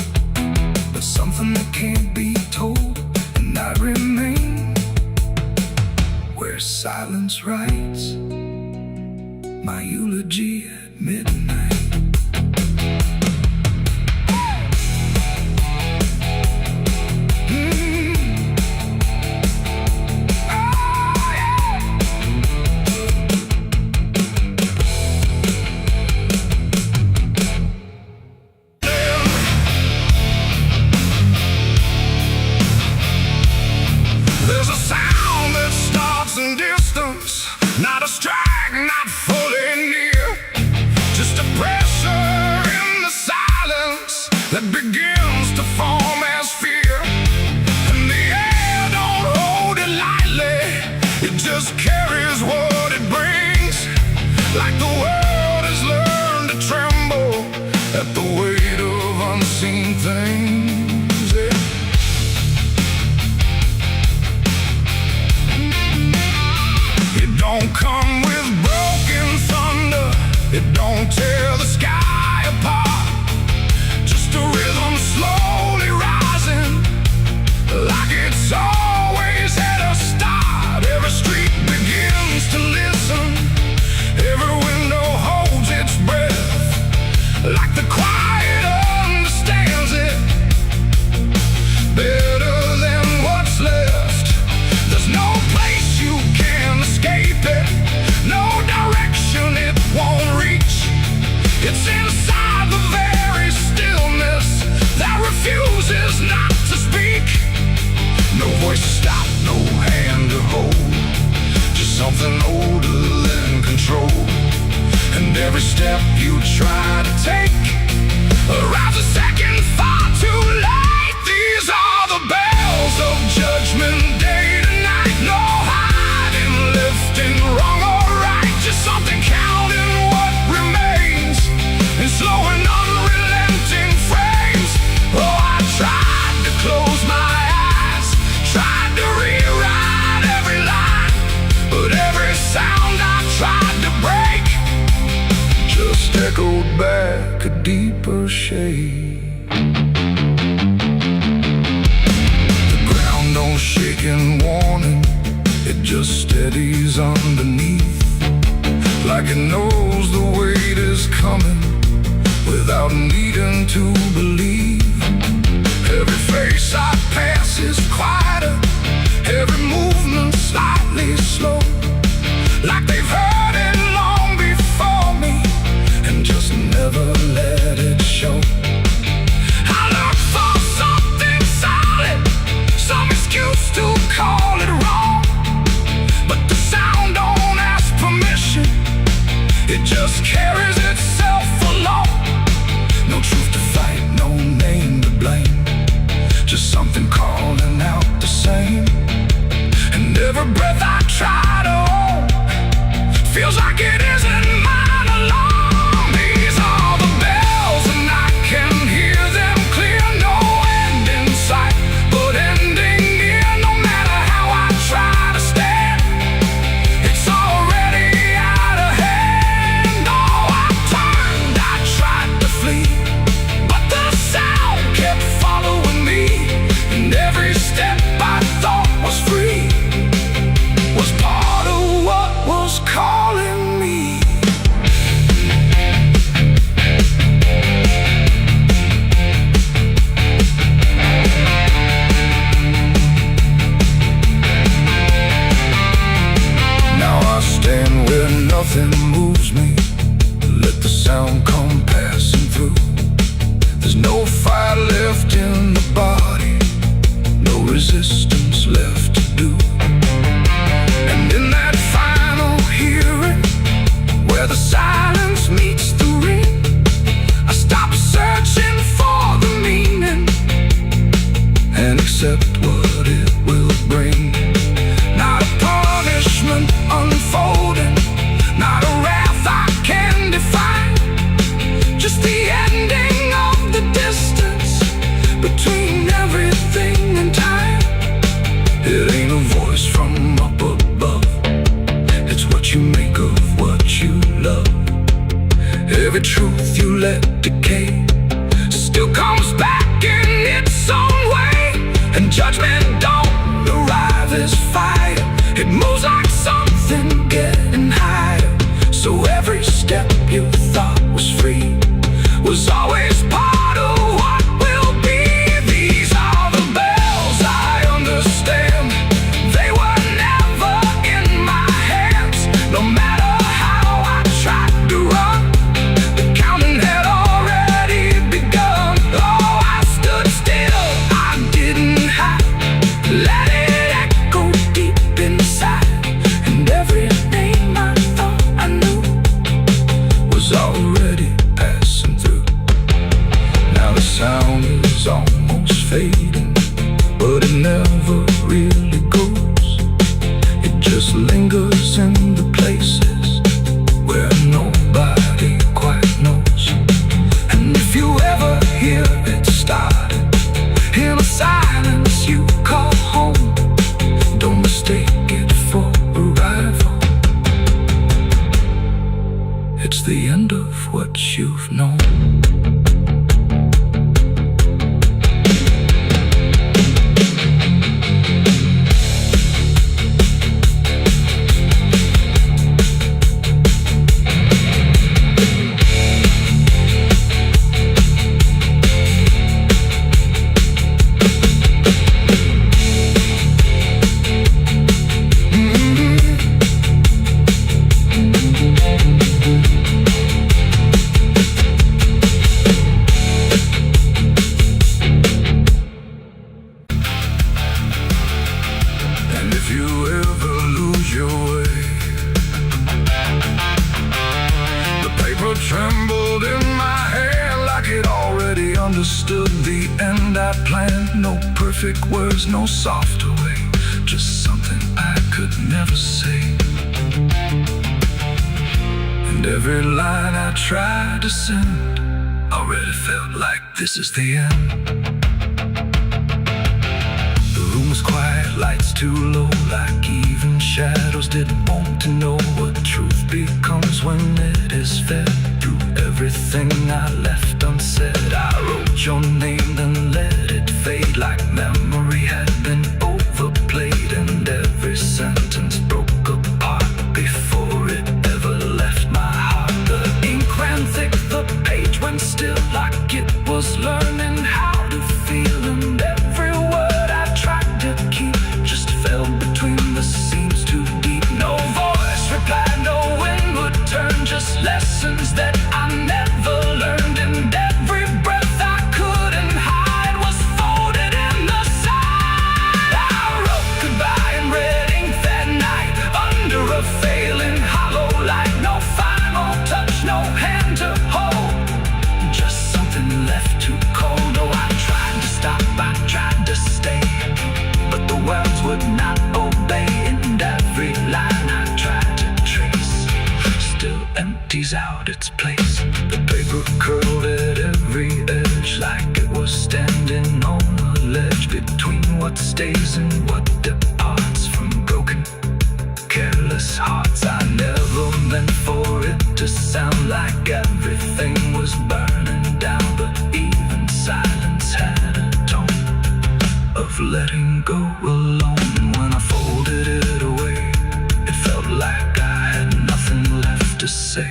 but something that can't be told, and I remain where silence writes my eulogy at midnight. Not a strike, not fully near, just a pressure in the silence that begins to form as fear. And the air don't hold it lightly, it just carries what it brings. Like the world has learned to tremble at the weight of unseen things. Yeah. Don't come with broken thunder, it don't tear the sky apart. Just a rhythm slowly rising, like it's always had a start. Every street begins to listen, every window holds its breath, like the quiet understands it better than what's left. There's no place you can escape it, no direction it won't reach. It's inside the very stillness that refuses not to speak. No voice to stop, no hand to hold, just something older than control. And every step you try to take arrives a second far too late. These are the bells of judgment day to night. No hiding, lifting, wrong or right, just something counting what remains in slow and unrelenting frames. Oh, I tried to close my eyes, tried to rewrite every line, but every sound I tried to break just echoed back a deeper shade. The ground don't shake in warning, it just steadies underneath, like it knows the weight is coming without needing to believe. Every face I pass is quieter, every movement slightly slow, like they've heard it long before me and just never let it show. I look for something solid, some excuse to call it wrong, but the sound don't ask permission, it just carries itself along. No truth to fight, no name to blame, just something calling out the same. And every breath I try to hold feels like it isn't mine alone. These are the bells and I can hear them clear. No end in sight, but ending near. No matter how I try to stand, it's already out of hand. Oh, I turned, I tried to flee, but the sound kept following me, and every step I thought was free was part of what was calling me. Now I stand where nothing moves me, let the sound come passing through. There's no fight left in the body, no resistance left to do. And in that final hearing, where the silence meets the ring, I stop searching for the meaning and accept what it will bring. Not a punishment unfolding, not a wrath I can define, just the ending of the distance between everything and time. It ain't sound is almost fading, but it never really goes. It just lingers in the places where nobody quite knows. And if you ever hear it starting in a silence you call home, don't mistake it for arrival. It's the end of what you've known. And if you ever lose your way, the paper trembled in my hand like it already understood the end I planned. No perfect words, no softer way, just something I could never say. And every line I tried to send already felt like this is the end. Was quiet, lights too low, like even shadows didn't want to know what truth becomes when it is fed. Through everything I left unsaid, I wrote your name, then let it fade like memory had been overplayed. And every sentence broke apart before it ever left my heart. The ink ran thick, the page went still, like it was learning how to feel. And every word I tried to keep just fell between the seams too deep. No voice replied, no wind would turn, just lessons that I never learned. And every breath I couldn't hide was folded in the side. I wrote goodbye in red ink that night, under a failing hollow light. No final touch, no hand to hold, just something left too cold. Oh, I tried to stop, I tried to stay, but the words would not obey. And every line I tried to trace still empties out its place. The paper curled at every edge like it was standing on a ledge between what stays and what departs from broken, careless hearts. I never meant for it to sound like everything was burning down, but even silence had a tone of letting go alone. When I folded it away, it felt like I had nothing left to say.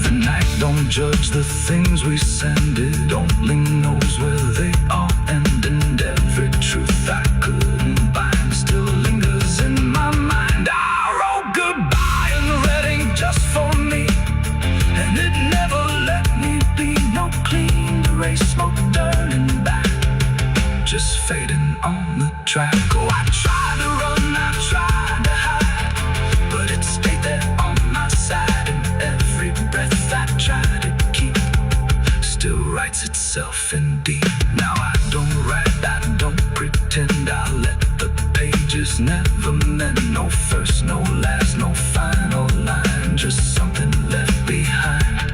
The night don't judge the things we send, it only knows where they all end. And every truth I couldn't bind still lingers in my mind. I wrote goodbye in red ink just for me, and it never let me be. No clean erase, smoke turning back, just fading on the track. Oh, I tried to run, I tried to hide, but it stayed there on my side. And every breath I tried to keep still writes itself in deep. Now I don't write, I don't pretend, I let the pages never mend. No first, no last, no final line, just something left behind.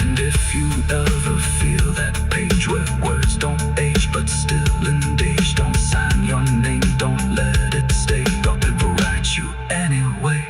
And if you ever feel that page where words don't age but still engage, don't sign your name, don't let it stay, don't ever write you anyway.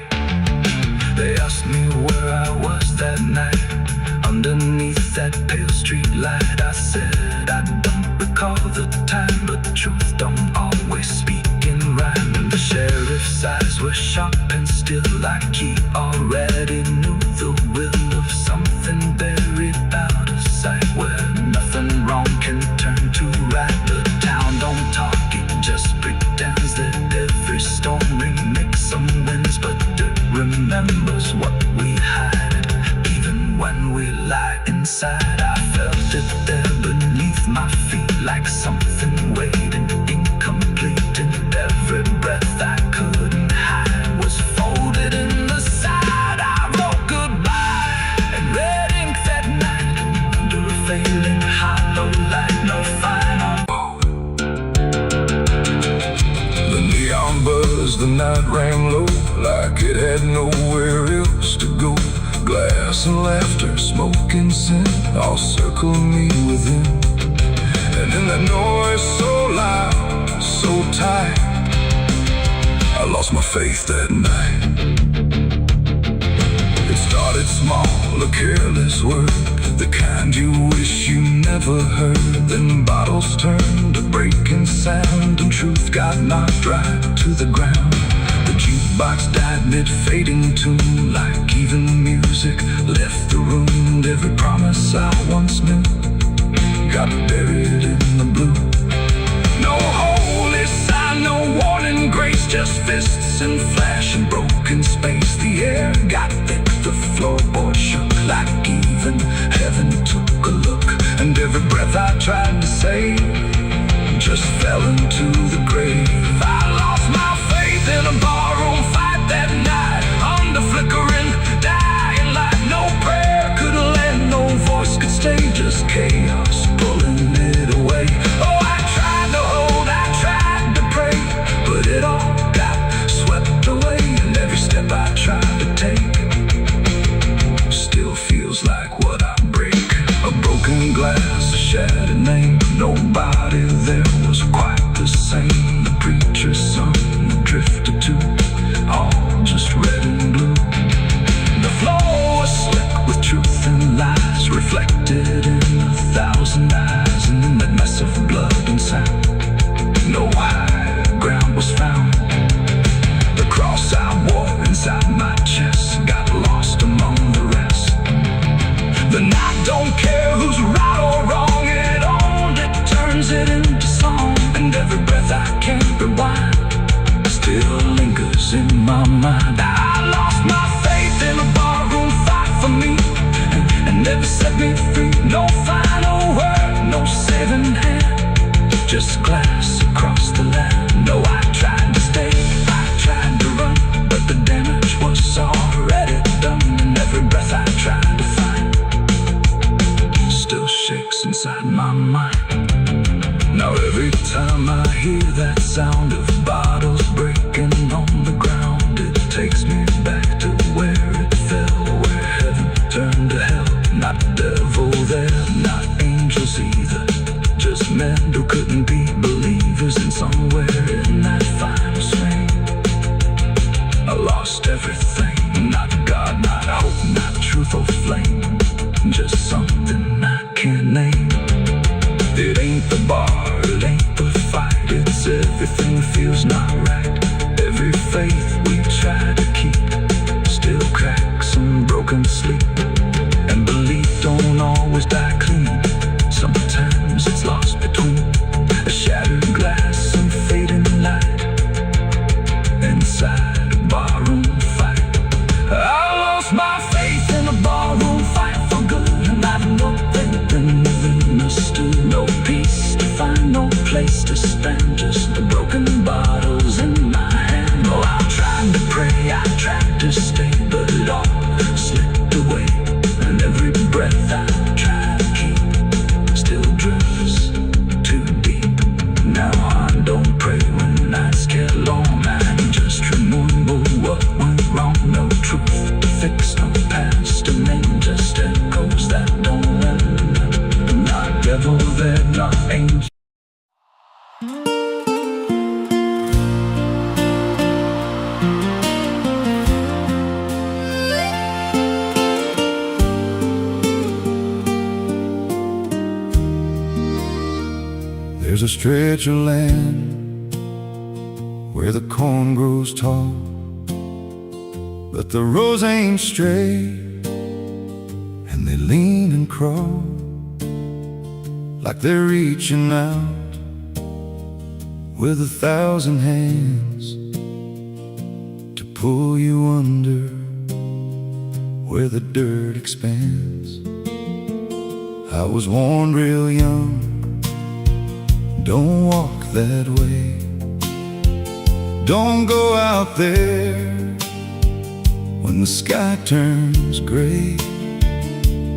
They asked me where I was that night, underneath that pale street light. I said I don't recall the time, but truth don't always speak in rhyme. And the sheriff's eyes were sharp and still, like he already knew the will of something buried out of sight, where nothing wrong can turn to right. The town don't talk, it just pretends that every storm remakes some winds, but it remembers what we hide. Even when we lie inside, I felt it there beneath my feet, like something waiting incomplete. And every breath I couldn't hide was folded in the side. I wrote goodbye in red ink that night, under a failing high. no light, no final. The neon buzzed, the night rang low, like it had nowhere else to go. Glass and laughter, smoke and sin, all circled me within. And in that noise so loud, so tight, I lost my faith that night. It started small, a careless word, the kind you wish you never heard. Then bottles turned to breaking sound, and truth got knocked right to the ground. The jukebox died mid-fading tune, like even music left the room. And every promise I once knew got buried in the blue. No holy sign, no warning grace, just fists and flash and broken space. The air got thick, the floorboard shook, like even heaven took a look. And every breath I tried to save just fell into the grave. I lost my faith in a barroom fight that night, under flickering, dying light. No prayer could land, no voice could stay, just chaos pulling it away. Oh, I tried to hold, I tried to pray, but it all got swept away. And every step I tried to take still feels like what I break. A broken glass, a shattered name, nobody there was quite the same. The preacher's son, the drifter too, all just red and blue. The floor was slick with truth and lies, reflected in 1,000 eyes. And in that mess of blood and sound, no higher ground was found. The cross I wore inside my chest got lost among the rest. The night don't care who's right or wrong, it only turns it into song. And every breath I can't rewind still lingers in my mind. I lost my faith in a barroom fight for me, and never set me free. No final word, no saving hand, just glass across the land. No, I tried to stay, I tried to run, but the damage was already done. And every breath I tried to find still shakes inside my mind. Now every time I hear that sound of bottles breaking on the ground, it takes me back to where it fell, where heaven turned to hell. Not devil there, not angels either, just men who couldn't be believers. And somewhere in that final swing, I lost everything. Not God, not hope, not truth or flame, just something I can't name. It ain't the bar, it ain't the fight, it's everything feels not right. Every faith we try to keep still cracks and broken sleep. And belief don't always die clean, sometimes it's lost between a shattered glass and fading light inside a barroom fight. I lost my faith in a barroom fight for good, and I've no faith in living understood. No peace to find, no place to stand, just the broken bottles in my hand. Oh, I tried to pray, I tried to stay, but it all slipped away. And every breath I try to keep still drifts too deep. Now I don't pray when nights get long, I just remember what went wrong. No truth to fix, no past to name, just echoes that don't end. Not devil there, not angel. There's a stretch of land where the corn grows tall, but the rows ain't straight, and they lean and crawl like they're reaching out with 1,000 hands to pull you under where the dirt expands. I was warned real young, don't walk that way, don't go out there when the sky turns gray.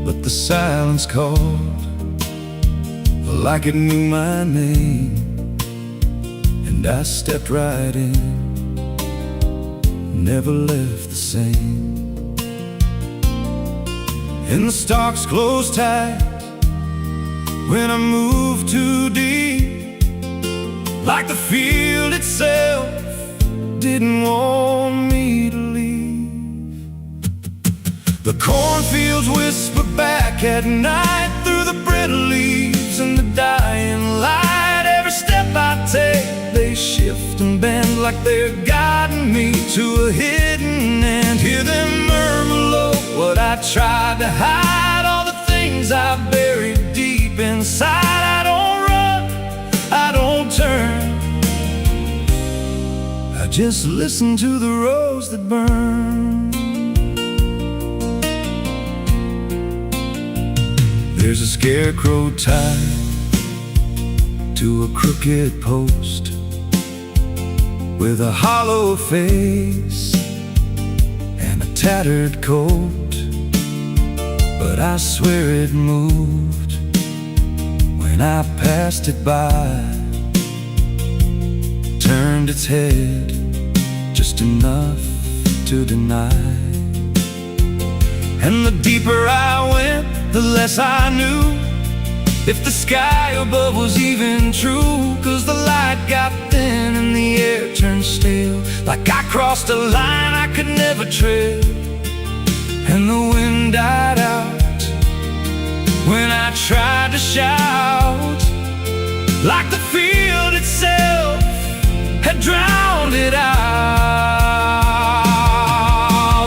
But the silence called, like it knew my name, and I stepped right in, never left the same. And the stalks closed tight when I moved too deep, like the field itself didn't want me to leave. The cornfields whisper back at night through the brittle leaves and the dying light. Every step I take, they shift and bend like they're guiding me to a hidden end. Hear them murmur low what I tried to hide, all the things I buried deep inside. I don't run, I don't turn, I just listen to the rose that burn. There's a scarecrow tied to a crooked post with a hollow face and a tattered coat, but I swear it moved when I passed it by. Turned its head just enough to deny, and the deeper I went, the less I knew if the sky above was even true. 'Cause the light got thin and the air turned stale, like I crossed a line I could never tread. And the wind died out when I tried to shout, like the field itself had drowned it out.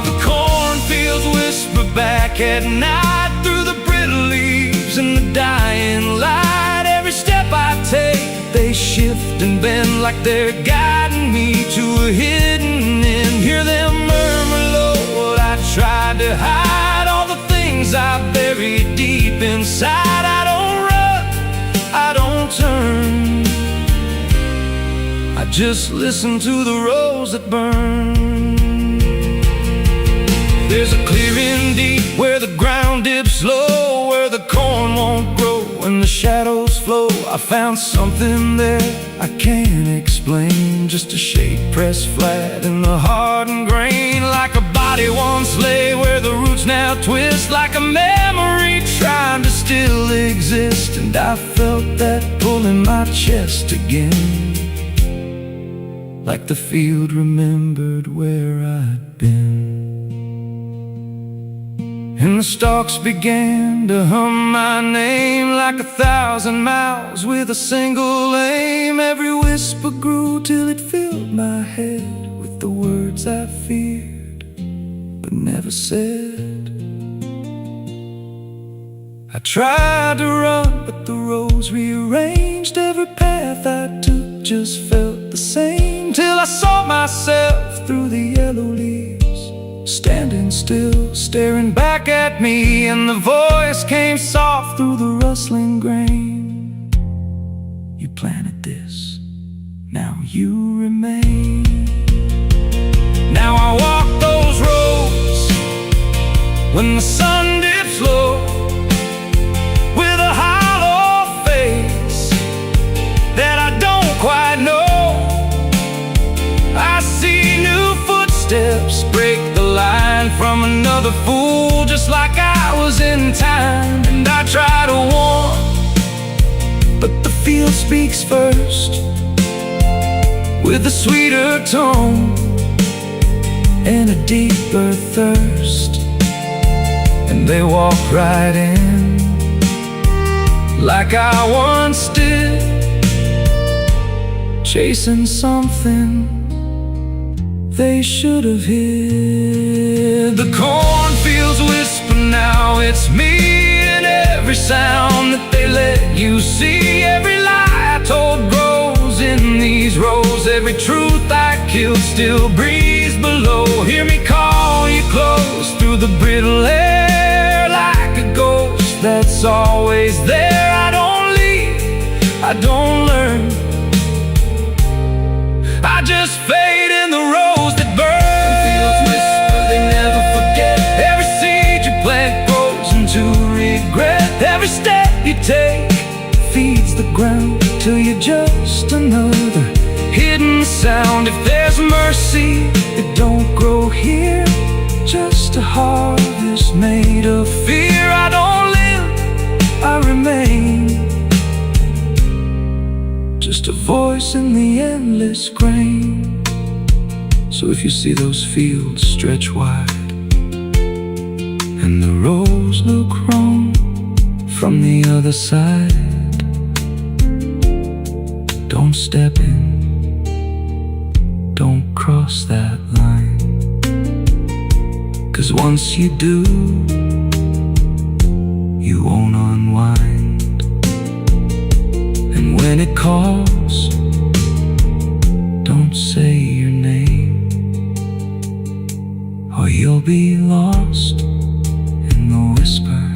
The cornfields whisper back at night through the brittle leaves and the dying light. Every step I take, they shift and bend like they're guiding me to a hidden end. Hear them murmur low what I tried to hide, all the things I buried deep inside. I don't run, I don't turn, I just listen to the rose that burn. There's a clearing deep where the ground dips low, where the corn won't grow and the shadows flow. I found something there I can't explain, just a shape pressed flat in the hardened grain, like a body once lay where the roots now twist, like a memory trying to still exist. And I felt that pull in my chest again, like the field remembered where I'd been. And the stalks began to hum my name like 1,000 miles with a single aim. Every whisper grew till it filled my head with the words I feared but never said. I tried to run, but the rose rearranged. Every path I took just felt the same, till I saw myself through the yellow leaves, standing still, staring back at me. And the voice came soft through the rustling grain: you planted this, now you remain. Now I walk those roads when the sun dips low, with a hollow face that I don't quite know. I see new footsteps break the line from another fool, just like I was in time. And I try to warn, but the field speaks first, with a sweeter tone and a deeper thirst. And they walk right in, like I once did, chasing something they should have hid. The cornfields whisper now, it's me, and every sound that they let you see. Every lie I told grows in these rows, every truth I killed still breathes below. Hear me call you close through the brittle air, like a ghost that's always there. I don't leave, I don't learn, I just fade in the rose that burns. Fields whisper, they never forget. Every seed you plant grows into regret. Every step you take feeds towards the ground till you're just another hidden sound. If there's mercy, it don't grow here, just a harvest made of fear. I don't live, I remain, just a voice in the endless grain. So if you see those fields stretch wide and the rows look wrong from the other side, don't step in, don't cross that line. 'Cause once you do, you won't unwind. And when it calls, don't say your name, or you'll be lost in the whisper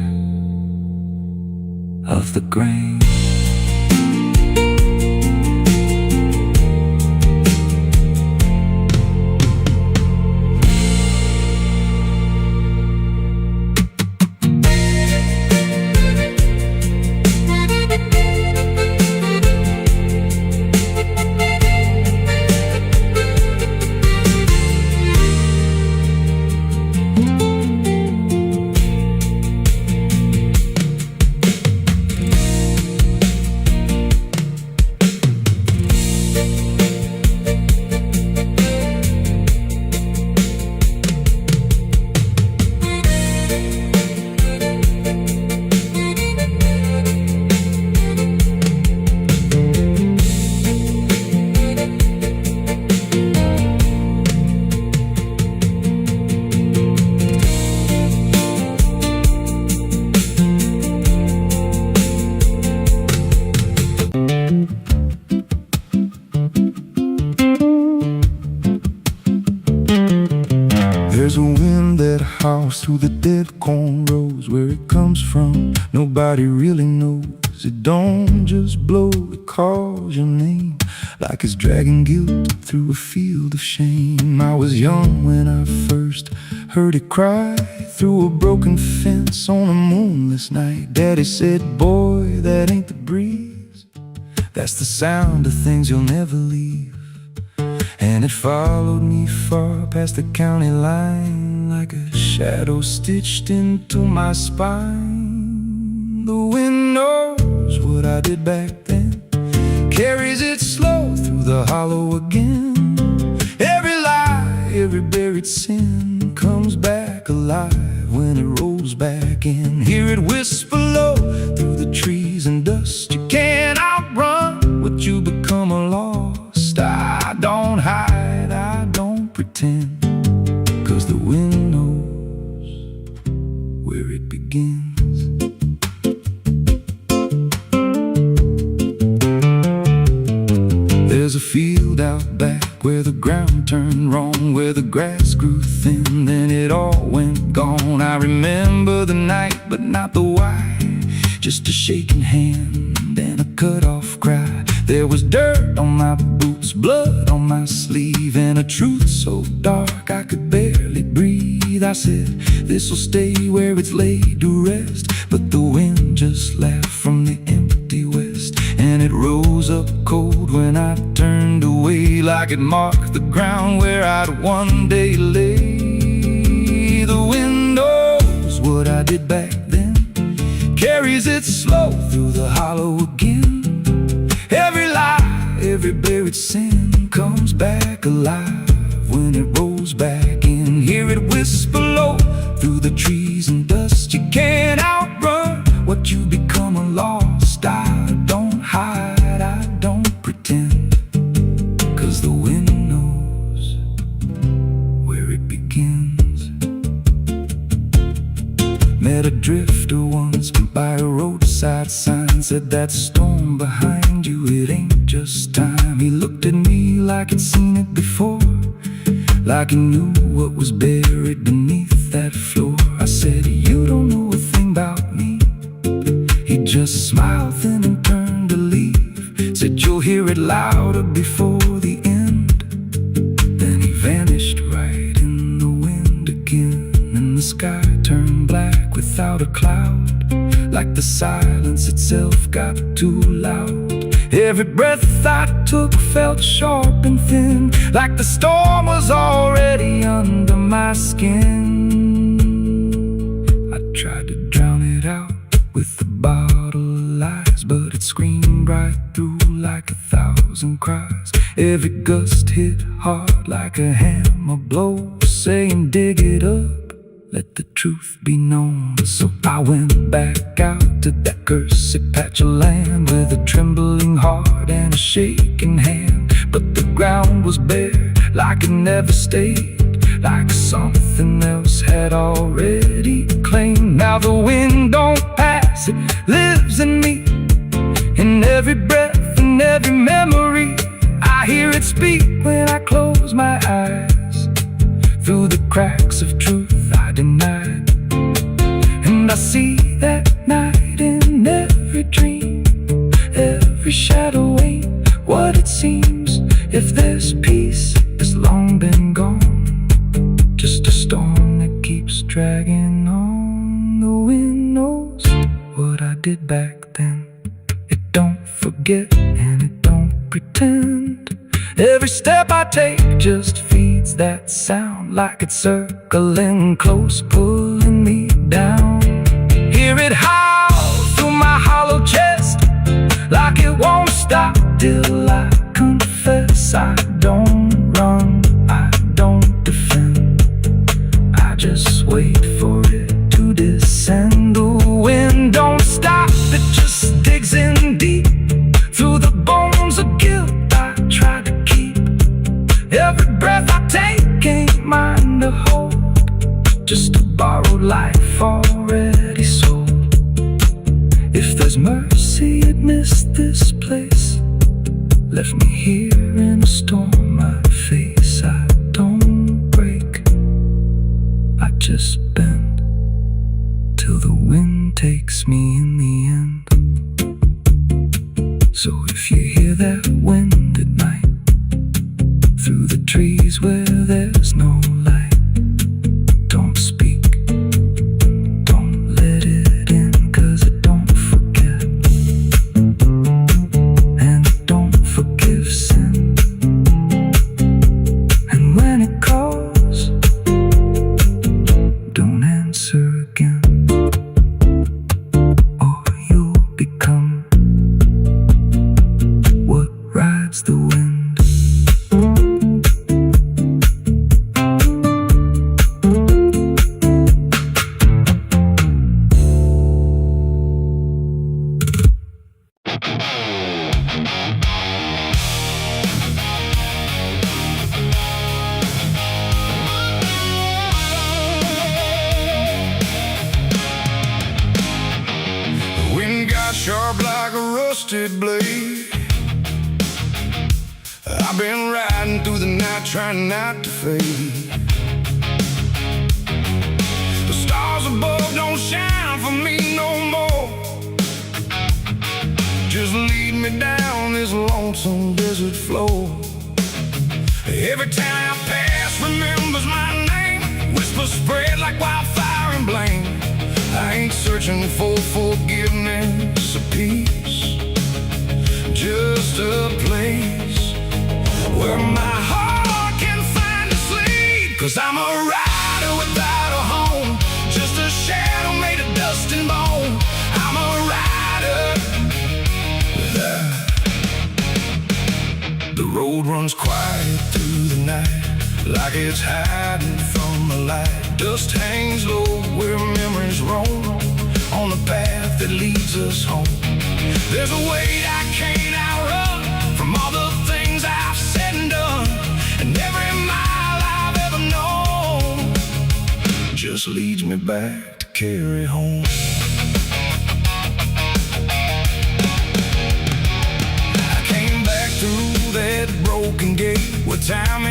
of the grain. There's a wind that howls through the dead corn rows. Where it comes from, nobody really knows. It don't just blow, it calls your name, like it's dragging guilt through a field of shame. I was young when I first heard it cry through a broken fence on a moonless night. Daddy said, boy, that ain't the breeze, that's the sound of things you'll never leave. And it followed me far past the county line, like a shadow stitched into my spine. The wind knows what I did back then, carries it slow through the hollow again. Every lie, every buried sin comes back alive when it rolls back in. Hear it whisper low through the trees and dust. You can't outrun what you become lost. I don't hide, I don't pretend, 'cause the wind knows where it begins. There's a field out back where the ground turned wrong, where the grass grew thin, then it all went gone. I remember the night, but not the why, just a shaking hand and a cut-off cry. There was dirt on my boots, blood on my sleeve, and a truth so dark I could barely breathe. I said, this'll stay where it's laid to rest, but the wind just laughed from the empty west, and it rose up cold when I turned away, like it marked the ground where I'd one day lay. The wind knows what I did back then, carries it slow through the hollow again. Every lie, every buried sin comes back alive when it rolls back in. Hear it whisper low through the trees and dust. You can't outrun what you become lost. I don't hide, I don't pretend, 'cause the wind knows where it begins. Met a drifter once by a roadside sign, said that storm behind you, it ain't just time. He looked at me like he'd seen it before, like he knew what was buried beneath that floor. I said, you don't know a thing about me. He just smiled thin and turned to leave, said you'll hear it louder before the end. Then he vanished right in the wind again, and the sky turned black without a cloud, like the silence itself got too loud. Every breath I took felt sharp and thin, like the storm was already under my skin. I tried to drown it out with a bottle of lies, but it screamed right through like 1,000 cries. Every gust hit hard like a hammer blow, saying dig it up, let the truth be known. So I went back out to that cursed patch of land with a trembling heart and a shaking hand. But the ground was bare, like it never stayed, like something else had already claimed. Now the wind don't pass, it lives in me, in every breath and every memory. I hear it speak when I close my eyes, through the cracks of truth I denied. And I see that night in every dream, every shadow ain't what it seems. If there's peace, it's long been gone, just a storm that keeps dragging on. The wind knows what I did back then. It don't forget and it don't pretend. Every step I take just feeds that sound, like it's circling close, pulling me down. Hear it howl through my hollow chest, like it won't stop till I confess. I don't run, I don't defend, I just wait for it to descend. The wind don't stop, it just digs in deep, through the bones of guilt I try to keep. Every breath I take ain't mine to hold, just a borrowed life already sold. If there's mercy, it missed this place, left me here in a storm I face. I don't break, I just bend, till the wind takes me in the end. So if you hear that wind at night, through the trees where there's no light, don't speak, don't let it in, 'cause it don't forget, and it don't forgive sin. And when it calls, don't answer again, or you'll become what rides the wind. Sharp like a rusted blade, I've been riding through the night trying not to fade. The stars above don't shine for me no more, just lead me down this lonesome desert floor. Every town I pass remembers my name, whispers spread like wildfire and blame. I ain't searching for forgiveness or peace, just a place where my heart can find a sleep. 'Cause I'm a rider without a home, just a shadow made of dust and bone. I'm a rider. The road runs quiet through the night, like it's hiding from the light. Dust hangs low where memories roam, on the path that leads us home. There's a weight I can't outrun, from all the things I've said and done, and every mile I've ever known just leads me back to carry home. I came back through that broken gate where time